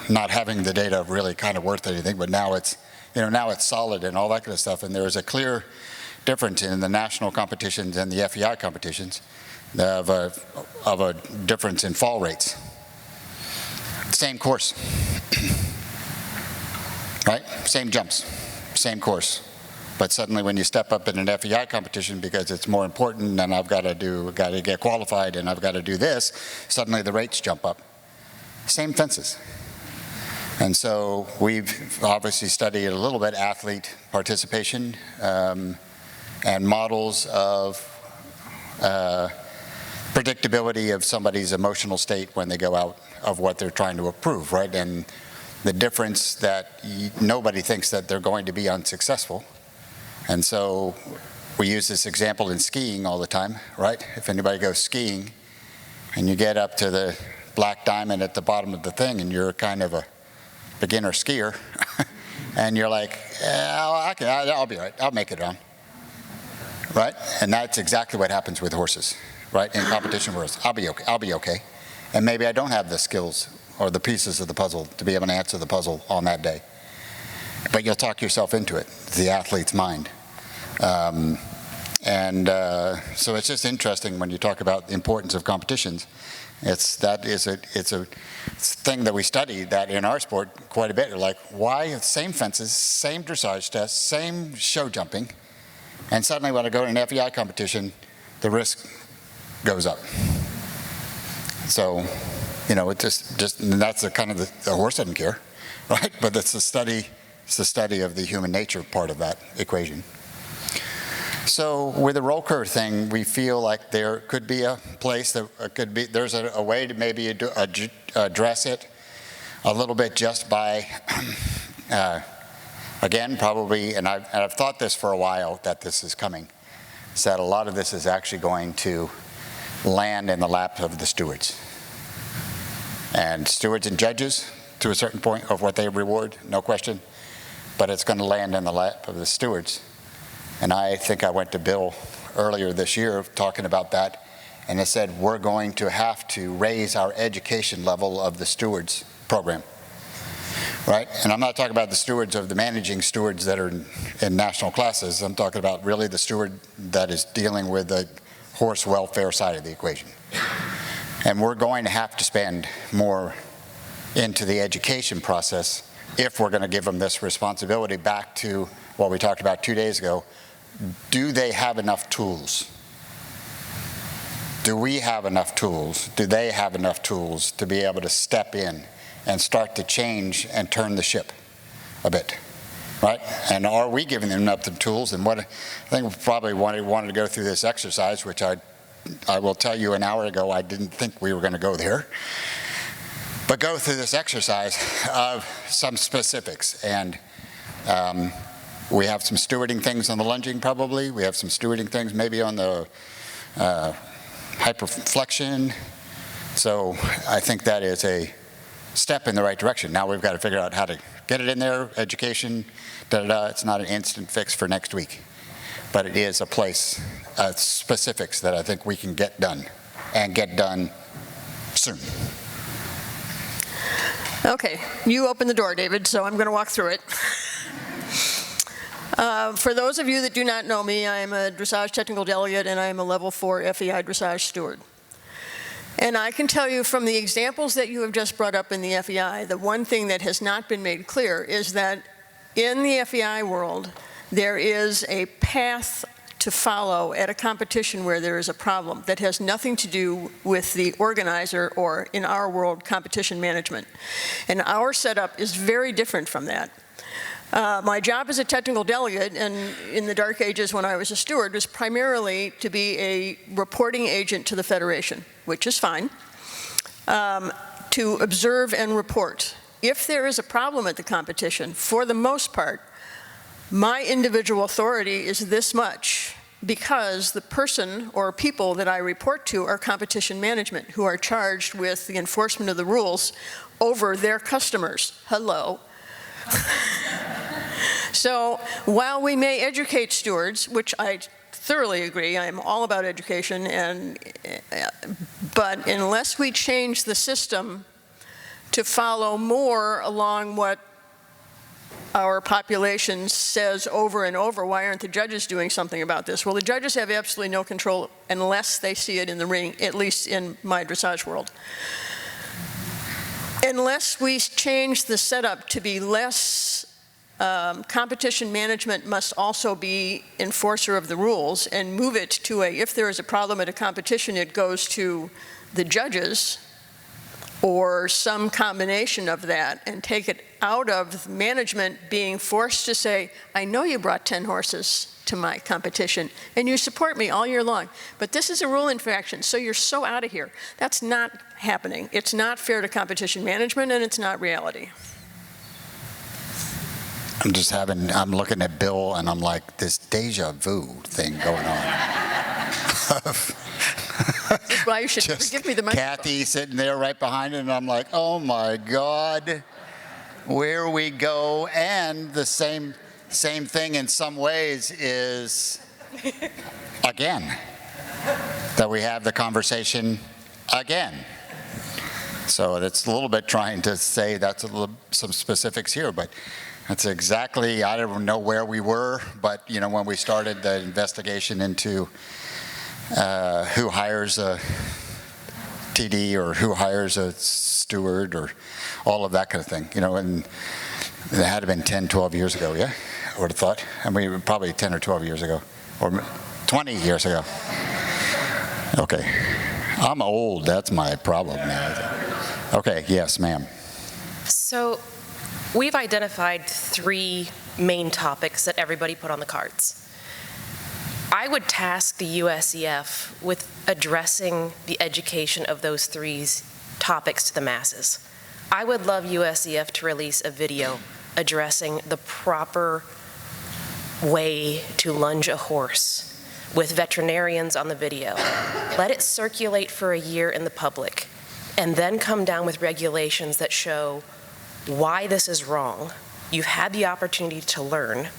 not having the data really kind of worth anything, but now it's solid and all that kind of stuff. And there is a clear difference in the national competitions and the FEI competitions of a difference in fall rates. Same course, right? Same jumps, same course. But suddenly when you step up in an FEI competition because it's more important and I've got to get qualified and I've got to do this, suddenly the rates jump up. Same fences. And so we've obviously studied a little bit athlete participation and models of predictability of somebody's emotional state when they go out of what they're trying to approve, right? And the difference that nobody thinks that they're going to be unsuccessful. And so we use this example in skiing all the time, right? If anybody goes skiing and you get up to the black diamond at the bottom of the thing and you're kind of a beginner skier and you're like, I'll be all right, I'll make it on, right? And that's exactly what happens with horses, right? In competition with us, I'll be okay. And maybe I don't have the skills or the pieces of the puzzle to be able to answer the puzzle on that day. But you'll talk yourself into it, the athlete's mind. So it's just interesting when you talk about the importance of competitions. It's a thing that we study that in our sport quite a bit. You're like, why? Same fences, same dressage tests, same show jumping. And suddenly when I go to an FEI competition, the risk goes up. So, it just and that's the kind of the horse doesn't care, right? But it's the study of the human nature part of that equation. So with the roll curve thing, we feel like there could be a place that there's a way to maybe address it a little bit just by, again, probably, and I've thought this for a while that this is coming, is that a lot of this is actually going to land in the lap of the stewards. And stewards and judges, to a certain point of what they reward, no question, but it's going to land in the lap of the stewards. And I think I went to Bill earlier this year talking about that, and it said we're going to have to raise our education level of the stewards program, right? And I'm not talking about the stewards of the managing stewards that are in national classes. I'm talking about really the steward that is dealing with the horse welfare side of the equation. And we're going to have to spend more into the education process if we're going to give them this responsibility. Back to what we talked about 2 days ago. Do they have enough tools? Do we have enough tools? Do they have enough tools to be able to step in and start to change and turn the ship a bit, right? And are we giving them enough the tools? And what I think we probably wanted to go through this exercise, which I will tell you an hour ago I didn't think we were going to go there. But go through this exercise of some specifics. And we have some stewarding things on the lunging probably. We have some stewarding things maybe on the hyperflexion. So I think that is a step in the right direction. Now we've got to figure out how to get it in there, education, da-da-da. It's not an instant fix for next week. But it is a place, specifics that I think we can get done and get done soon. Okay, you opened the door, David, so I'm going to walk through it. For those of you that do not know me, I am a dressage technical delegate and I am a level 4 FEI dressage steward. And I can tell you from the examples that you have just brought up in the FEI, the one thing that has not been made clear is that in the FEI world, there is a path to follow at a competition where there is a problem that has nothing to do with the organizer or, in our world, competition management. And our setup is very different from that. My job as a technical delegate, and in the dark ages when I was a steward, was primarily to be a reporting agent to the Federation, which is fine, to observe and report. If there is a problem at the competition, for the most part, my individual authority is this much, because the person or people that I report to are competition management, who are charged with the enforcement of the rules over their customers. Hello. So while we may educate stewards, which I thoroughly agree, I am all about education, but unless we change the system to follow more along what our population says over and over, why aren't the judges doing something about this? Well, the judges have absolutely no control unless they see it in the ring, at least in my dressage world. Unless we change the setup to be less competition management must also be enforcer of the rules, and move it to a, if there is a problem at a competition, it goes to the judges or some combination of that, and take it out of management being forced to say, I know you brought 10 horses to my competition and you support me all year long, but this is a rule infraction, so you're so out of here. That's not happening. It's not fair to competition management, and it's not reality. I'm looking at Bill and I'm like, this deja vu thing going on. That's why you should never give me the microphone. Kathy sitting there right behind it, and I'm like, oh my God, where we go. And the same thing in some ways is, again, that we have the conversation again. So that's a little bit trying to say that's some specifics here, but that's exactly, I don't know where we were, but you know, when we started the investigation into who hires a TD or who hires a steward or all of that kind of thing, you know, and it had to have been 10, 12 years ago, yeah? I would have thought. I mean, probably 10 or 12 years ago, or 20 years ago. Okay. I'm old, that's my problem now. Okay, yes, ma'am. So we've identified 3 main topics that everybody put on the cards. I would task the USEF with addressing the education of those 3 topics to the masses. I would love USEF to release a video addressing the proper way to lunge a horse with veterinarians on the video. Let it circulate for a year in the public, and then come down with regulations that show why this is wrong. You've had the opportunity to learn,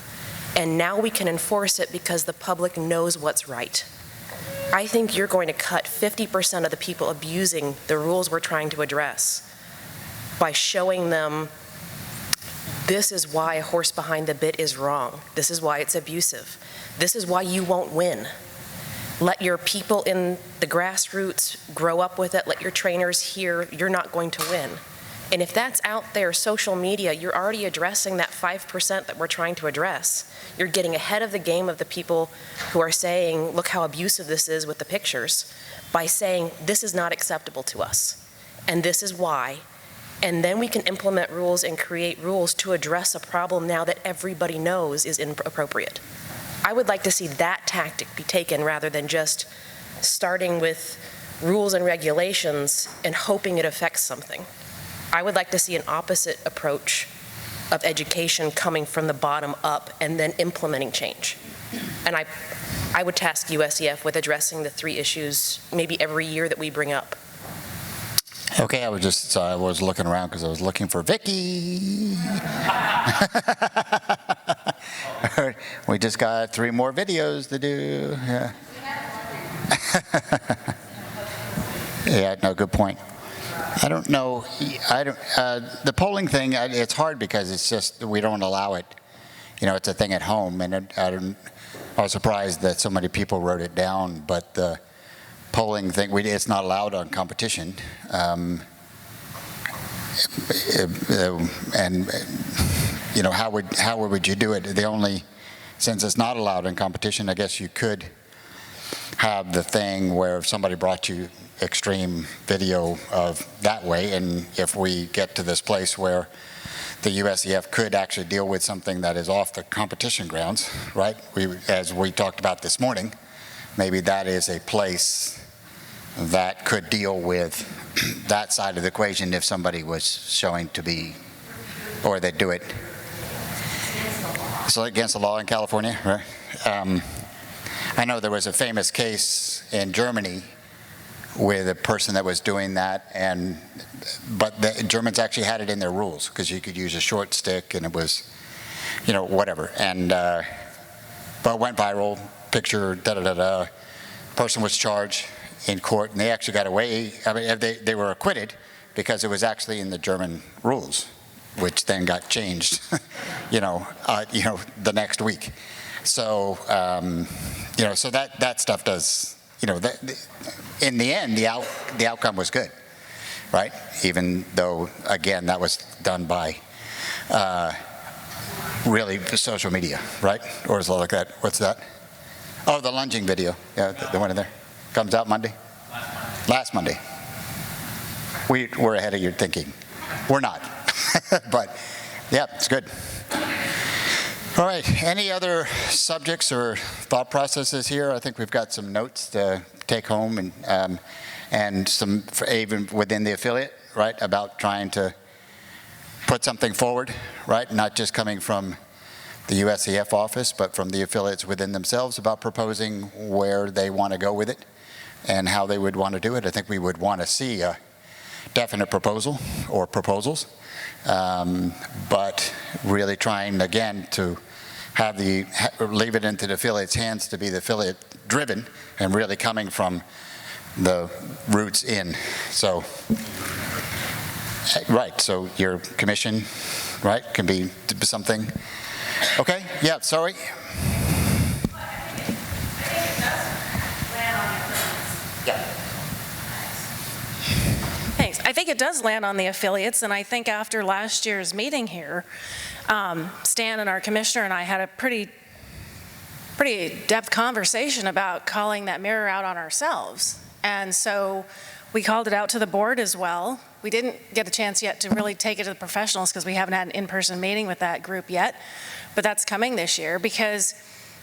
and now we can enforce it because the public knows what's right. I think you're going to cut 50% of the people abusing the rules we're trying to address by showing them this is why a horse behind the bit is wrong. This is why it's abusive. This is why you won't win. Let your people in the grassroots grow up with it. Let your trainers hear you're not going to win. And if that's out there, social media, you're already addressing that 5% that we're trying to address. You're getting ahead of the game of the people who are saying, look how abusive this is with the pictures, by saying this is not acceptable to us, and this is why. And then we can implement rules and create rules to address a problem now that everybody knows is inappropriate. I would like to see that tactic be taken rather than just starting with rules and regulations and hoping it affects something. I would like to see an opposite approach of education coming from the bottom up and then implementing change. And I would task USEF with addressing the 3 issues maybe every year that we bring up. Okay, I was looking around because I was looking for Vicky. We just got 3 more videos to do. Yeah. Yeah, no, good point. I don't know. The polling thing, it's hard because it's just we don't allow it it's a thing at home, and I was surprised that so many people wrote it down, but the polling thing, it's not allowed on competition. And how would you do it? Since it's not allowed in competition, I guess you could have the thing where if somebody brought you extreme video of that way, and if we get to this place where the USEF could actually deal with something that is off the competition grounds, right? As we talked about this morning, maybe that is a place that could deal with that side of the equation if somebody was showing to be, or they'd do it. So against the law in California, right? I know there was a famous case in Germany with a person that was doing that, but the Germans actually had it in their rules because you could use a short stick and it was, whatever. And but it went viral, picture, da-da-da-da. Person was charged in court and they actually got away. I mean, they were acquitted because it was actually in the German rules, which then got changed, the next week. So, so that stuff does, in the end, the outcome was good, right? Even though, again, that was done by really social media, right? Or is it like that? What's that? Oh, the lunging video. Yeah, the one in there. Comes out Monday? Last Monday. We're ahead of your thinking. We're not. But, yeah, it's good. All right, any other subjects or thought processes here? I think we've got some notes to take home and some even within the affiliate, right, about trying to put something forward, right, not just coming from the USEF office, but from the affiliates within themselves about proposing where they want to go with it and how they would want to do it. I think we would want to see a definite proposal or proposals, but really trying again to leave it into the affiliate's hands to be the affiliate driven and really coming from the roots in. So, right, so your commission, right, can be something. Okay, yeah, sorry. Thanks. I think it does land on the affiliates, and I think after last year's meeting here, Stan and our commissioner and I had a pretty depth conversation about calling that mirror out on ourselves. And so we called it out to the board as well. We didn't get a chance yet to really take it to the professionals because we haven't had an in-person meeting with that group yet, but that's coming this year because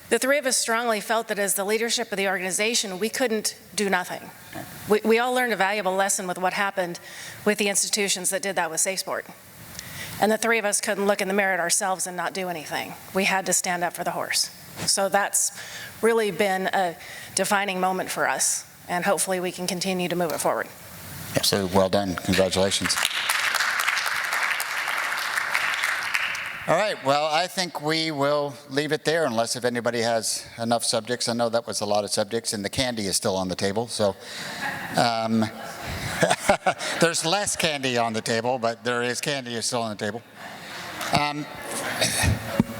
the three of us strongly felt that as the leadership of the organization, we couldn't do nothing. We all learned a valuable lesson with what happened with the institutions that did that with SafeSport. And the three of us couldn't look in the mirror at ourselves and not do anything. We had to stand up for the horse. So that's really been a defining moment for us, and hopefully we can continue to move it forward. Absolutely, well done, congratulations. All right, well, I think we will leave it there unless if anybody has enough subjects. I know that was a lot of subjects, and the candy is still on the table, so. There's less candy on the table, but there is candy still on the table.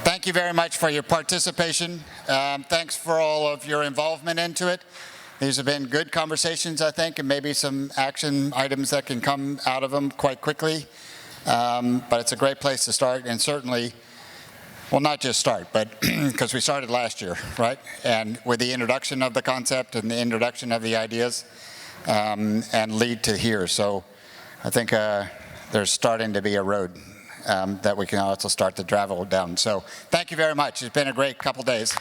Thank you very much for your participation. Thanks for all of your involvement into it. These have been good conversations, I think, and maybe some action items that can come out of them quite quickly. But it's a great place to start, and certainly, well, not just start, but because we started last year, right? And with the introduction of the concept and the introduction of the ideas, and lead to here. So I think there's starting to be a road that we can also start to travel down. So thank you very much. It's been a great couple days.